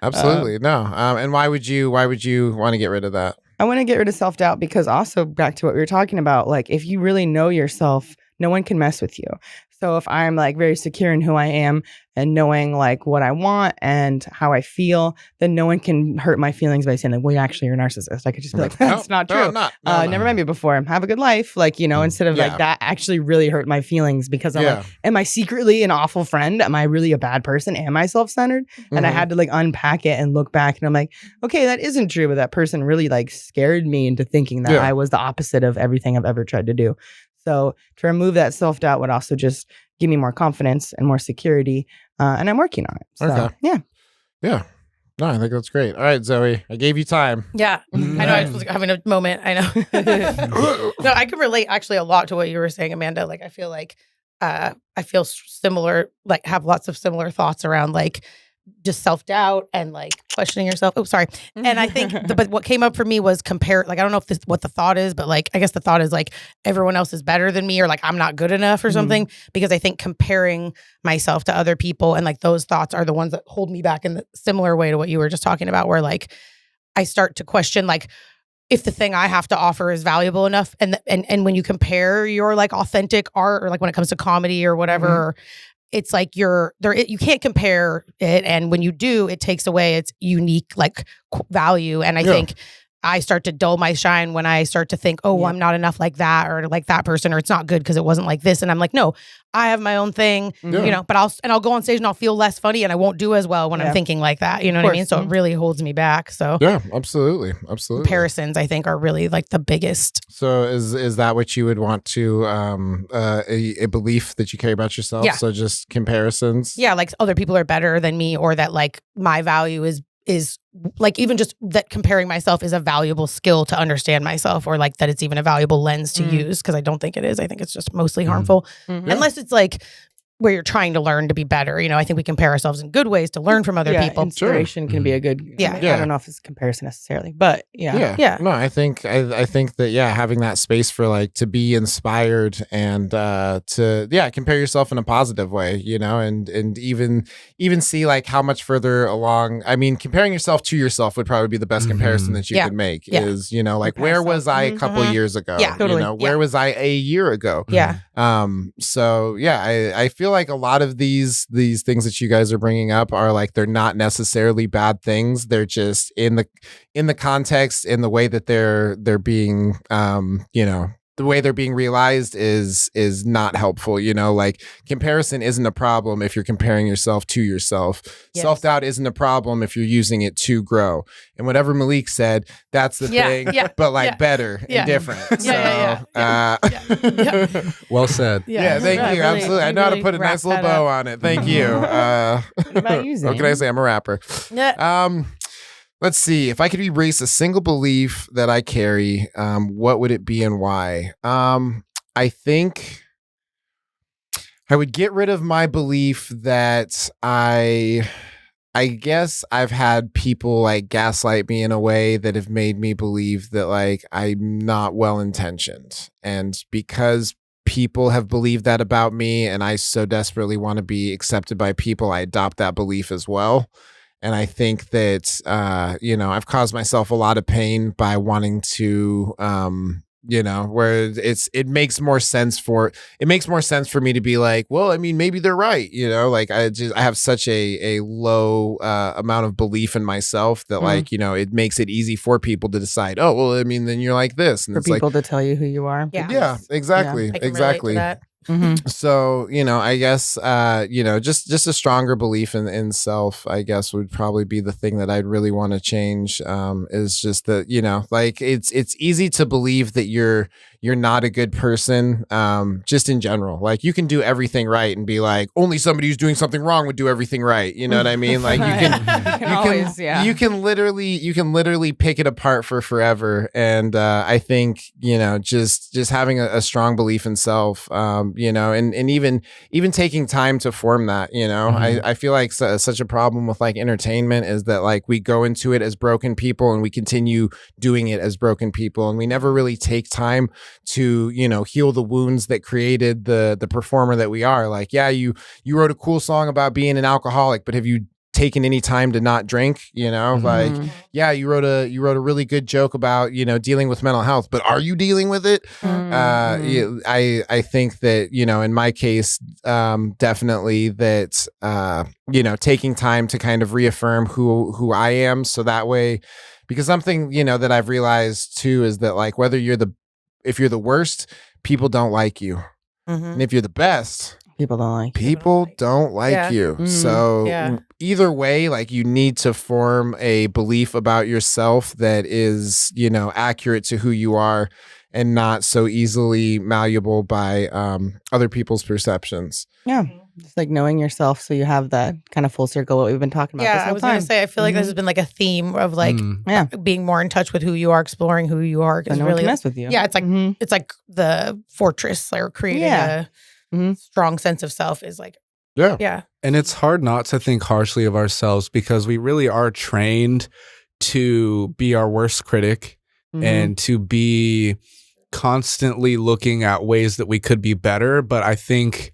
absolutely. No. And why would you want to get rid of that? I want to get rid of self-doubt because also back to what we were talking about, like if you really know yourself, no one can mess with you. So if I'm like very secure in who I am and knowing like what I want and how I feel, then no one can hurt my feelings by saying like, well, you're a narcissist. I could just be like, that's not No, true. I'm not. No, Never met me before. Have a good life. Like, instead of Yeah. like that actually really hurt my feelings because I'm like, am I secretly an awful friend? Am I really a bad person? Am I self-centered? And I Mhm. had to like unpack it and look back and I'm like, okay, that isn't true. But that person really like scared me into thinking that Yeah. I was the opposite of everything I've ever tried to do. So to remove that self-doubt would also just give me more confidence and more security. And I'm working on it. So, Okay. yeah. Yeah. No, I think that's great. All right, Zoe, I gave you time. Yeah, I know. I was having a moment. I know. No, I can relate actually a lot to what you were saying, Amanda. Like, I feel like I feel similar. Like, have lots of similar thoughts around like just self-doubt and like questioning yourself. Oh, sorry. And I think, but what came up for me was compare. Like, I don't know if what the thought is, but like, I guess the thought is like everyone else is better than me, or like I'm not good enough or something. Because I think comparing myself to other people and like those thoughts are the ones that hold me back in the similar way to what you were just talking about, where like I start to question like if the thing I have to offer is valuable enough. And when you compare your like authentic art, or like when it comes to comedy or whatever, it's like you can't compare it. And when you do, it takes away its unique like value. And I think I start to dull my shine when I start to think, oh, I'm not enough like that or like that person, or it's not good because it wasn't like this. And I'm like, no, I have my own thing, you know, but I'll go on stage and I'll feel less funny and I won't do as well when I'm thinking like that. You know what I mean? So it really holds me back. So Yeah, absolutely. Absolutely. comparisons, I think, are really like the biggest. So is that what you would want to, a belief that you carry about yourself? Yeah. So just comparisons? Yeah. Like other people are better than me, or that like my value is like, even just that comparing myself is a valuable skill to understand myself, or like that it's even a valuable lens to use, because I don't think it is. I think it's just mostly harmful, unless it's like where you're trying to learn to be better. You know, I think we compare ourselves in good ways to learn from other people. Inspiration can be a good. I don't know if it's comparison necessarily, but Yeah. No, I think that having that space for like to be inspired and to compare yourself in a positive way, you know, and even see like how much further along. I mean, comparing yourself to yourself would probably be the best comparison that you could make. Is, you know, like where was I a couple years ago? Yeah, totally. You know, where was I a year ago? Yeah. So yeah, I feel like a lot of these things that you guys are bringing up are like, they're not necessarily bad things. They're just in the context, in the way that they're being, you know, the way they're being realized is not helpful. You know, like comparison isn't a problem if you're comparing yourself to yourself. Yes. Self-doubt isn't a problem if you're using it to grow. And whatever Malik said, that's the thing, but like better and different. Well said. Yeah, thank you. Really, Absolutely. I know how to put a wrap nice little that bow up. on it. Thank you. What about you, What Zane? can I say? I'm a rapper. Yeah. Let's see. If I could erase a single belief that I carry, what would it be and why? I think I would get rid of my belief that I guess I've had people like gaslight me in a way that have made me believe that like I'm not well intentioned. And because people have believed that about me and I so desperately want to be accepted by people, I adopt that belief as well. And I think that, you know, I've caused myself a lot of pain by wanting to, you know, where it makes more sense for me to be like, well, I mean, maybe they're right. You know, like I have such a low amount of belief in myself that like, you know, it makes it easy for people to decide, oh, well, I mean, then you're like this. And For it's people like, to tell you who you are. yeah, exactly. I can relate Exactly. to that. So, you know, I guess, you know, just a stronger belief in self, I guess, would probably be the thing that I'd really want to change, is just that, you know, like it's easy to believe that you're not a good person, just in general. Like you can do everything right and be like, only somebody who's doing something wrong would do everything right. You know what I mean? Like you can literally pick it apart for forever. And I think, you know, just having a strong belief in self, you know, and even taking time to form that, you know, I feel like such a problem with like entertainment is that like we go into it as broken people and we continue doing it as broken people, and we never really take time to, you know, heal the wounds that created the performer that we are. Like, yeah, you wrote a cool song about being an alcoholic, but have you taken any time to not drink? You know, like, yeah, you wrote a really good joke about, you know, dealing with mental health, but are you dealing with it? I think that, you know, in my case, definitely that, you know, taking time to kind of reaffirm who I am, so that way, because something, you know, that I've realized too is that like if you're the worst, people don't like you, and if you're the best, People don't like you. So either way, like you need to form a belief about yourself that is, you know, accurate to who you are and not so easily malleable by other people's perceptions. Yeah. Just like knowing yourself, so you have that kind of full circle what we've been talking about this Yeah, whole I was going time. to say, I feel like this has been like a theme of like being more in touch with who you are, exploring who you are. So no one can mess with you. Yeah, it's like it's like the fortress, or creating a strong sense of self is like, yeah. And it's hard not to think harshly of ourselves because we really are trained to be our worst critic and to be constantly looking at ways that we could be better. But I think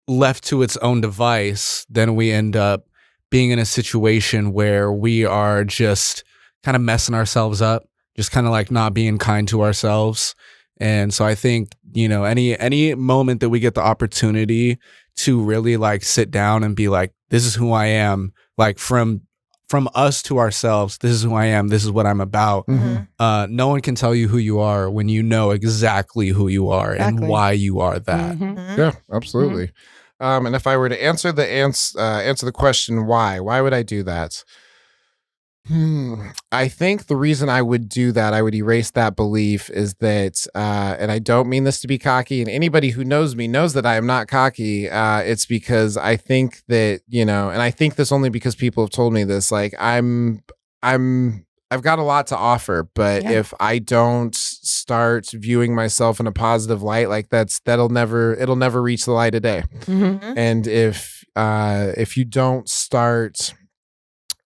left to its own device, then we end up being in a situation where we are just kind of messing ourselves up, just kind of like not being kind to ourselves. And so I think, you know, any moment that we get the opportunity to really like sit down and be like, this is who I am, like from from us to ourselves, this is who I am, this is what I'm about. No one can tell you who you are when you know exactly who you are and why you are that. Yeah, absolutely. And if I were to answer the question why would I do that? I think the reason I would do that, I would erase that belief, is that, and I don't mean this to be cocky, and anybody who knows me knows that I am not cocky. It's because I think that, and I think this only because people have told me this, like I've got a lot to offer, but if I don't start viewing myself in a positive light, like it'll never reach the light of day. And if you don't start,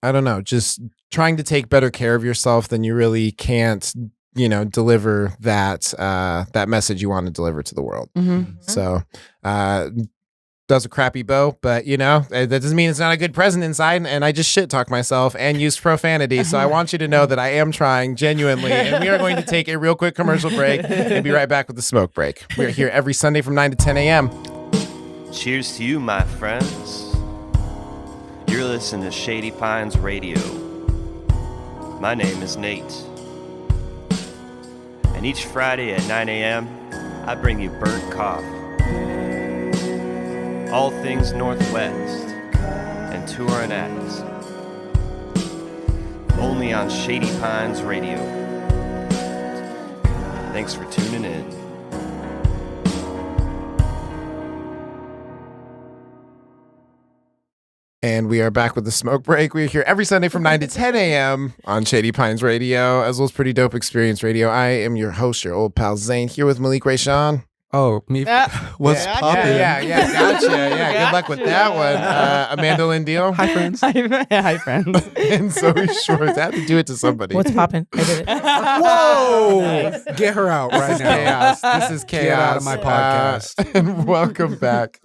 I don't know, just trying to take better care of yourself, then you really can't, deliver that message you want to deliver to the world. So, does a crappy bow, but that doesn't mean it's not a good present inside. And I just shit talk myself and use profanity. So I want you to know that I am trying genuinely. And we are going to take a real quick commercial break and be right back with the smoke break. We are here every Sunday from 9 to 10 a.m. Cheers to you, my friends. You're listening to Shady Pines Radio. My name is Nate. And each Friday at 9 a.m., I bring you burnt coffee. All things Northwest and touring acts. Only on Shady Pines Radio. Thanks for tuning in. And we are back with the smoke break. We're here every Sunday from 9 to 10 a.m. on Shady Pines Radio, as well as Pretty Dope Experience Radio. I am your host, your old pal Zane, here with Malik Ray Sean. Oh, me? What's poppin'? Yeah, gotcha. Yeah, good luck with that one. Amanda Lindio. Hi, friends. Hi, friends. And Zoe Schwartz. I have to do it to somebody. What's poppin'? I did it. Whoa! Nice. Get her out right now. Chaos. This is chaos. Get out of my podcast. And welcome back.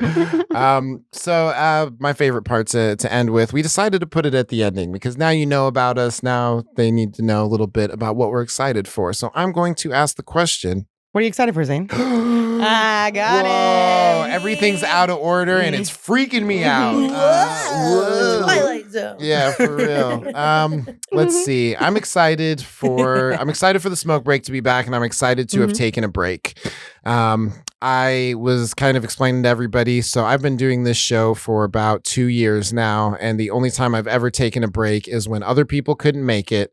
So my favorite part to end with, we decided to put it at the ending because now you know about us. Now they need to know a little bit about what we're excited for. So I'm going to ask the question. What are you excited for, Zane? I got it. Everything's out of order and it's freaking me out. Whoa. Twilight Zone. Yeah, for real. Let's see. I'm excited for the smoke break to be back, and I'm excited to have taken a break. I was kind of explaining to everybody, so I've been doing this show for about 2 years now, and the only time I've ever taken a break is when other people couldn't make it.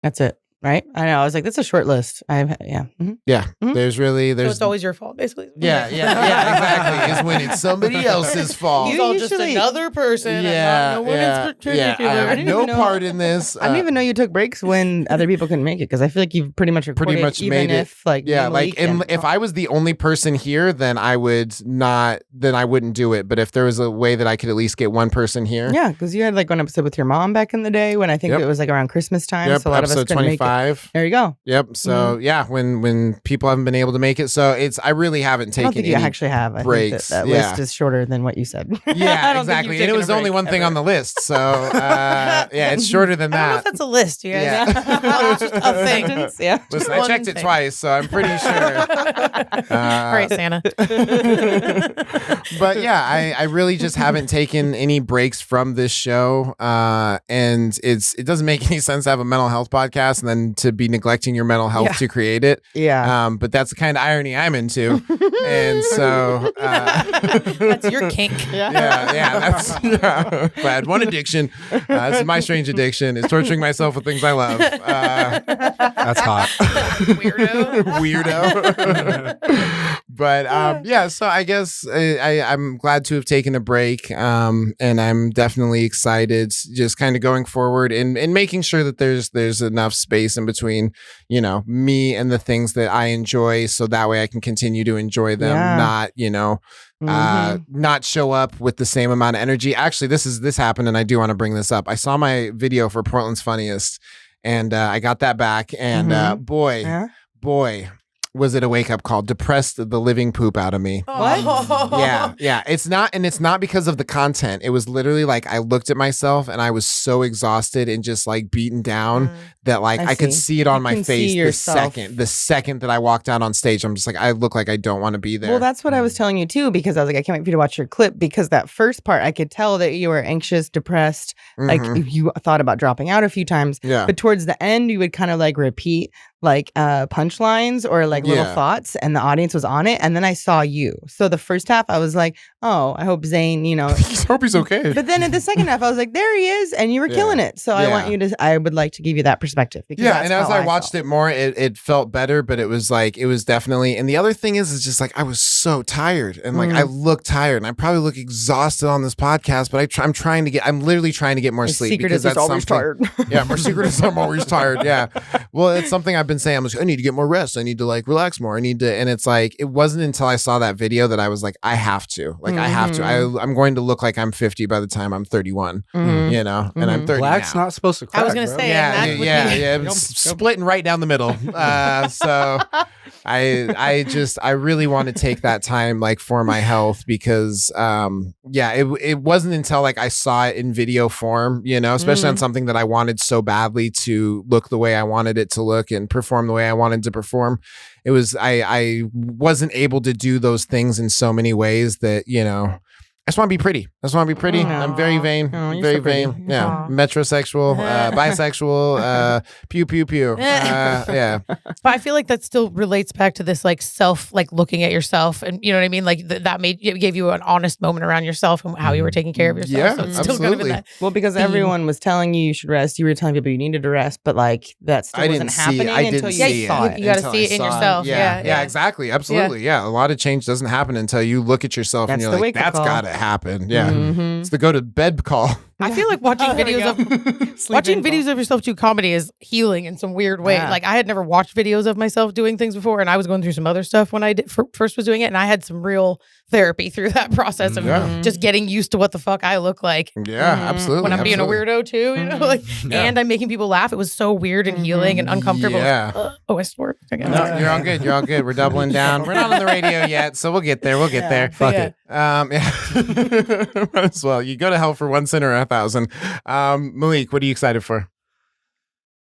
That's it. Right? I know. I was like, that's a short list. Yeah. There's So it's always your fault, basically. Yeah, exactly. Is when it's somebody else's fault. He's all just another person. No one in particular. I have no part in this. I didn't even know you took breaks when other people couldn't make it, because I feel like you've pretty much recorded made it. If if I was the only person here, then I wouldn't do it. But if there was a way that I could at least get one person here. Yeah, because you had like one episode with your mom back in the day when I think it was like around Christmas time. So a lot of us couldn't 25. Make it. There you go. Yep. So when people haven't been able to make it, so I really haven't taken. I don't think you actually have. I breaks. Think that list is shorter than what you said. Yeah, exactly. And it was only one thing on the list, so it's shorter than that. I don't know if that's a list, you guys. Yeah. It's just a thing. Yeah. Listen, I checked it twice, so I'm pretty sure. All right, Santa. But yeah, I really just haven't taken any breaks from this show, and it doesn't make any sense to have a mental health podcast and then to be neglecting your mental health to create it. Yeah. But that's the kind of irony I'm into. And so that's your kink. That's if I had one addiction, this is my strange addiction, is torturing myself with things I love. That's hot. Weirdo. But so I guess I'm glad to have taken a break. And I'm definitely excited just kind of going forward and making sure that there's enough space in between, me and the things that I enjoy, so that way I can continue to enjoy them, not show up with the same amount of energy. Actually, this happened, and I do want to bring this up. I saw my video for Portland's Funniest, and I got that back, and boy, was it a wake-up call. Depressed the living poop out of me. What? Yeah. It's not because of the content. It was literally like I looked at myself and I was so exhausted and just like beaten down that like I could see it on my can face see yourself. the second that I walked out on stage. I'm just like, I look like I don't want to be there. Well, that's what I was telling you too, because I was like, I can't wait for you to watch your clip, because that first part, I could tell that you were anxious, depressed, like you thought about dropping out a few times. Yeah. But towards the end, you would kind of like repeat like punchlines or like little thoughts, and the audience was on it. And then I saw you. So the first half, I was like, oh, I hope Zane, you know. I hope he's okay. But then at the second half, I was like, there he is, and you were killing it. So I would like to give you that perspective. Yeah, and as I watched it more, it felt better, but it was definitely. And the other thing is just like I was so tired, and like I look tired, and I probably look exhausted on this podcast. But I'm literally trying to get more sleep. Secret because is that's always tired. Yeah, my secret is I'm always tired. Yeah, well, it's something I've been saying. I'm like, I need to get more rest. I need to like relax more. I need to, and it's like it wasn't until I saw that video that I was like, I have to. I have to. I'm going to look like I'm 50 by the time I'm 31. You know, and I'm 30. Black's now. not supposed to crack. I was gonna say, Yeah. Splitting right down the middle. So I really want to take that time like for my health, because it wasn't until like I saw it in video form, you know, especially on something that I wanted so badly to look the way I wanted it to look and perform the way I wanted to perform. It was I wasn't able to do those things in so many ways that, you know, I just want to be pretty. I'm very vain. Very vain. Yeah. Metrosexual, bisexual, pew, pew, pew. Yeah. But I feel like that still relates back to this like self, like looking at yourself, and you know what I mean? Like that gave you an honest moment around yourself and how you were taking care of yourself. Yeah, so it's absolutely. still kind of in that Well, because everyone was telling you should rest. You were telling people you needed to rest, but like that still wasn't happening until you saw it. You got to see it in yourself. Yeah, exactly. Absolutely. Yeah. A lot of change doesn't happen until you look at yourself and you're like, that's got to happen. Yeah. It's the go to bed call. I feel like watching videos of yourself do comedy is healing in some weird way. Yeah. Like I had never watched videos of myself doing things before, and I was going through some other stuff when I first was doing it, and I had some real therapy through that process of just getting used to what the fuck I look like. Yeah, absolutely. When I'm being a weirdo too, you know, like, and I'm making people laugh. It was so weird and healing and uncomfortable. Yeah. I swore. No, you're all good. You're all good. We're doubling down. We're not on the radio yet, so we'll get there. We'll get there. Fuck it. Might as well. You go to hell for one sinner 1,000. Malik, what are you excited for?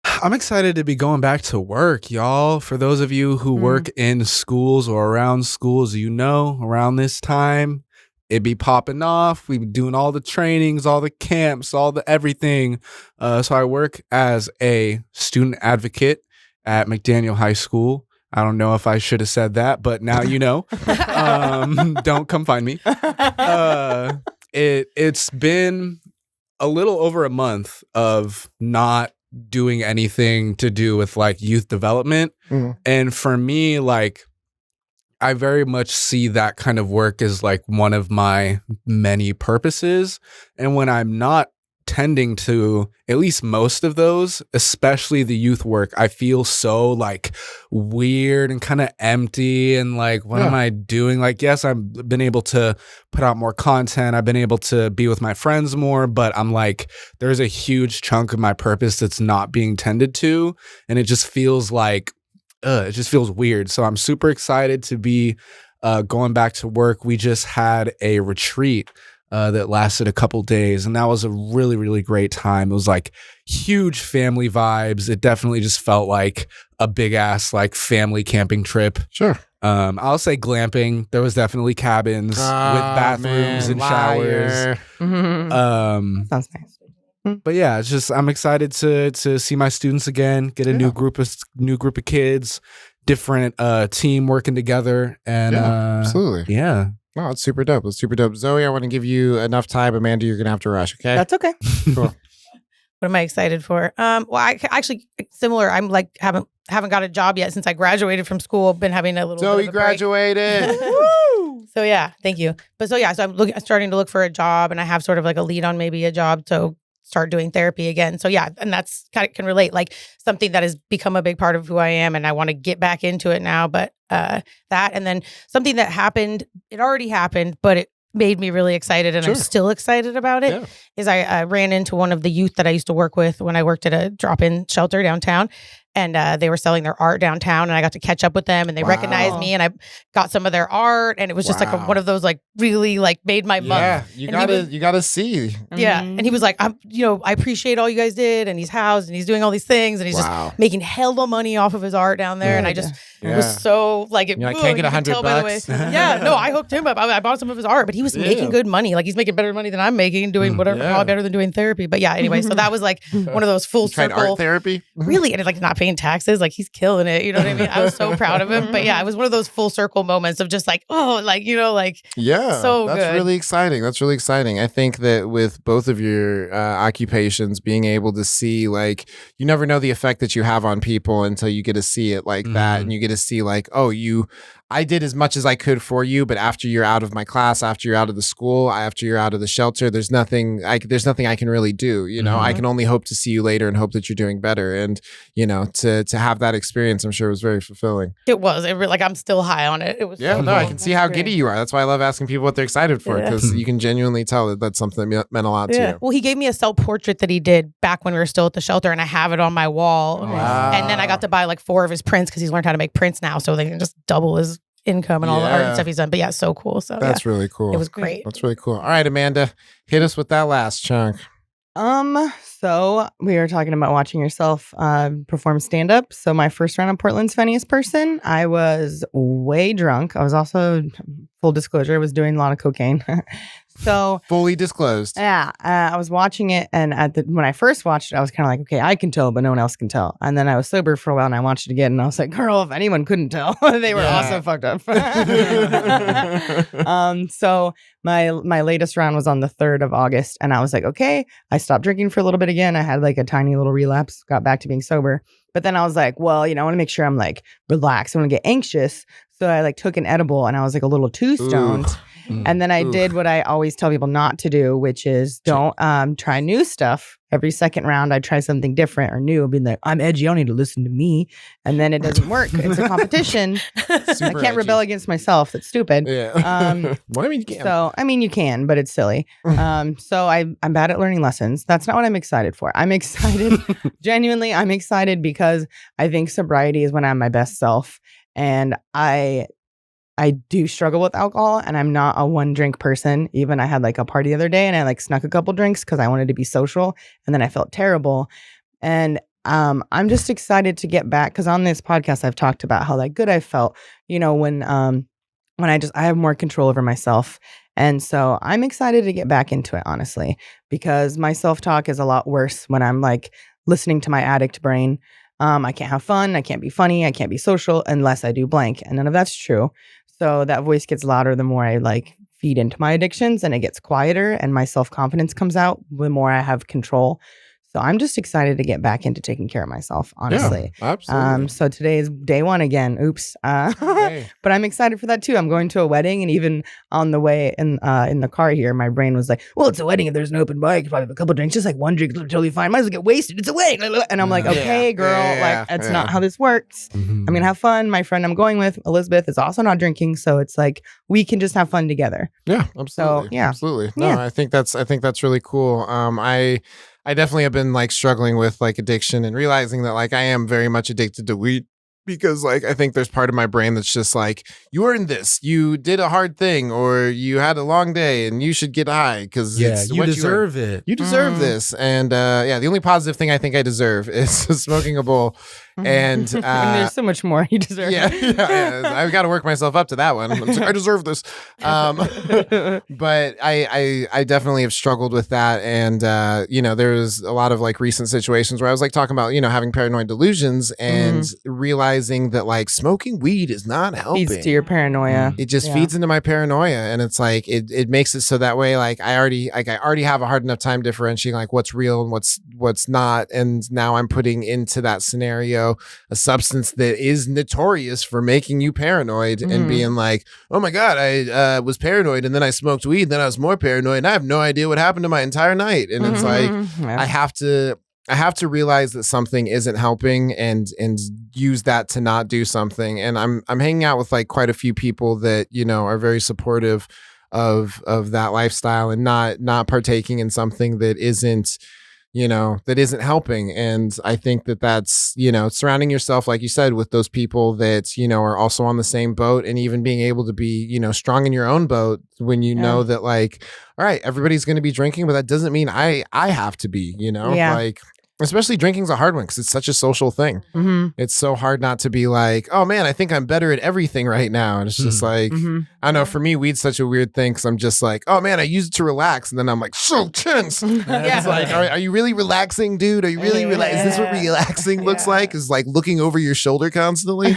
I'm excited to be going back to work, y'all. For those of you who work in schools or around schools, you know, around this time, it'd be popping off. We be doing all the trainings, all the camps, all the everything. So I work as a student advocate at McDaniel High School. I don't know if I should have said that, but now you know. Don't come find me. It's been a little over a month of not doing anything to do with like youth development. And for me, like, I very much see that kind of work as like one of my many purposes. And when I'm not tending to at least most of those, especially the youth work, I feel so like weird and kind of empty and like, what am I doing? Like, yes, I've been able to put out more content. I've been able to be with my friends more, but I'm like, there's a huge chunk of my purpose that's not being tended to. And it just feels like, it just feels weird. So I'm super excited to be going back to work. We just had a retreat that lasted a couple days, and that was a really, really great time. It was like huge family vibes. It definitely just felt like a big ass like family camping trip. Sure. I'll say glamping. There was definitely cabins with bathrooms and showers. Sounds nice. But yeah, it's just I'm excited to see my students again, get a new group of kids, different team working together, and absolutely. Yeah. No, it's super dope. It's super dope. Zoe, I want to give you enough time. Amanda, you're gonna have to rush. Okay, that's okay. Cool. What am I excited for? Well, I actually similar. I'm like haven't got a job yet since I graduated from school. Been having a little. Zoe bit of a break. graduated. Woo! So yeah, thank you. But so I'm starting to look for a job, and I have sort of like a lead on maybe a job. So start doing therapy again. So yeah, and that's kind of can relate, like something that has become a big part of who I am, and I want to get back into it now. But that, and then something that happened, it already happened, but it made me really excited, and I'm still excited about it, is I ran into one of the youth that I used to work with when I worked at a drop-in shelter downtown. and they were selling their art downtown, and I got to catch up with them, and they recognized me, and I got some of their art, and it was just like one of those like really like made my month. Yeah, you gotta see. Yeah, and he was like, I appreciate all you guys did, and he's housed, and he's doing all these things, and he's just making hella money off of his art down there, and I just was so like, I can't get $100. Yeah, no, I hooked him up. I bought some of his art, but he was making good money. Like he's making better money than I'm making, doing whatever, probably better than doing therapy. But yeah, anyway, so that was like one of those full circle art therapy. Really, and like not paying taxes, like he's killing it. You know what I mean? I was so proud of him. But yeah, it was one of those full circle moments of just like, so that's good. Really exciting. That's really exciting. I think that with both of your occupations, being able to see like you never know the effect that you have on people until you get to see it like that, and you get to see like, I did as much as I could for you, but after you're out of my class, after you're out of the school, after you're out of the shelter, there's nothing I can really do. You know, I can only hope to see you later and hope that you're doing better. And to have that experience, I'm sure was very fulfilling. It was. Like I'm still high on it. It was. Yeah, I can see how giddy you are. That's why I love asking people what they're excited for, because you can genuinely tell that that's something that meant a lot to you. Well, he gave me a self-portrait that he did back when we were still at the shelter, and I have it on my wall. Wow. And then I got to buy like 4 of his prints because he's learned how to make prints now, so they can just double his income and all the art and stuff he's done. But yeah, so cool. So that's really cool. It was great. That's really cool. All right, Amanda, hit us with that last chunk. So we were talking about watching yourself perform stand-up. So my first round of Portland's Funniest Person, I was way drunk. I was also, full disclosure, I was doing a lot of cocaine. So fully disclosed. Yeah, I was watching it, and when I first watched it, I was kind of like, okay, I can tell, but no one else can tell. And then I was sober for a while, and I watched it again, and I was like, girl, if anyone couldn't tell, they were also fucked up. So my latest round was on the 3rd of August, and I was like, okay, I stopped drinking for a little bit again. I had like a tiny little relapse, got back to being sober. But then I was like, well, I want to make sure I'm like relaxed. I want to get anxious. So I like took an edible, and I was like a little too stoned. And then I did what I always tell people not to do, which is don't try new stuff. Every second round, I try something different or new. I'll be like, I'm edgy. I don't need to listen to me. And then it doesn't work. It's a competition. I can't rebel against myself. That's stupid. Yeah. Well, I mean, you can. So, I mean, you can, but it's silly. So I'm bad at learning lessons. That's not what I'm excited for. I'm excited. Genuinely, I'm excited because I think sobriety is when I'm my best self. And I do struggle with alcohol, and I'm not a one drink person. Even I had like a party the other day, and I like snuck a couple drinks because I wanted to be social, and then I felt terrible. And I'm just excited to get back, because on this podcast I've talked about how like good I felt, when I have more control over myself. And so I'm excited to get back into it, honestly, because my self-talk is a lot worse when I'm like listening to my addict brain. I can't have fun. I can't be funny. I can't be social unless I do blank. And none of that's true. So that voice gets louder the more I like feed into my addictions, and it gets quieter, and my self-confidence comes out the more I have control. So I'm just excited to get back into taking care of myself, honestly. Yeah, absolutely. So today is day 1 again. Oops. But I'm excited for that too. I'm going to a wedding, and even on the way in the car here, my brain was like, well, it's a wedding. If there's an open bar, you could probably have a couple drinks. Just like one drink is totally fine. Might as well get wasted. It's a wedding. And I'm like, okay, girl, like that's not how this works. I'm going to have fun. My friend I'm going with, Elizabeth, is also not drinking. So it's like, we can just have fun together. Yeah, absolutely. So, yeah. Absolutely. No, I think that's really cool. I definitely have been like struggling with like addiction, and realizing that like I am very much addicted to weed, because like I think there's part of my brain that's just like, you earned this, you did a hard thing, or you had a long day and you should get high because you deserve it. You deserve this. And the only positive thing I think I deserve is smoking a bowl. And there's so much more you deserve. Yeah. I've got to work myself up to that one. I'm like, I deserve this. But I definitely have struggled with that. And there was a lot of like recent situations where I was like talking about having paranoid delusions, and realizing that like smoking weed is not helping. Feeds to your paranoia. It just feeds into my paranoia, and it's like it makes it so that way like I already have a hard enough time differentiating like what's real and what's not. And now I'm putting into that scenario a substance that is notorious for making you paranoid, and being like, oh my God, I was paranoid, and then I smoked weed, and then I was more paranoid, and I have no idea what happened to my entire night. And it's like, I have to realize that something isn't helping, and use that to not do something. And I'm hanging out with like quite a few people that, are very supportive of that lifestyle, and not partaking in something that isn't that isn't helping. And I think that that's, surrounding yourself, like you said, with those people that, are also on the same boat, and even being able to be, strong in your own boat when you know that, like, all right, everybody's going to be drinking, but that doesn't mean I have to be, like, especially drinking's a hard one because it's such a social thing. Mm-hmm. It's so hard not to be like, oh man, I think I'm better at everything right now. And it's just like, I don't know, for me, weed's such a weird thing because I'm just like, oh man, I use it to relax. And then I'm like, so tense. It's like, are you really relaxing, dude? Are you really relaxing? Is this what relaxing looks like? Is like looking over your shoulder constantly?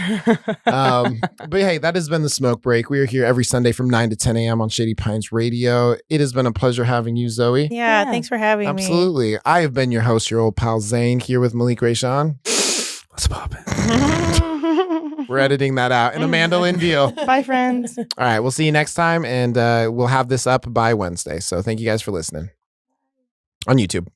But hey, that has been the Smoke Break. We are here every Sunday from 9 to 10 a.m. on Shady Pines Radio. It has been a pleasure having you, Zoe. Yeah, thanks for having me. Absolutely. I have been your host, your old pal Zane, here with Malik Rayshawn. Let's pop it. We're editing that out. And Amanda Lynn Veal. Bye, friends. All right, we'll see you next time, and we'll have this up by Wednesday. So thank you guys for listening on YouTube.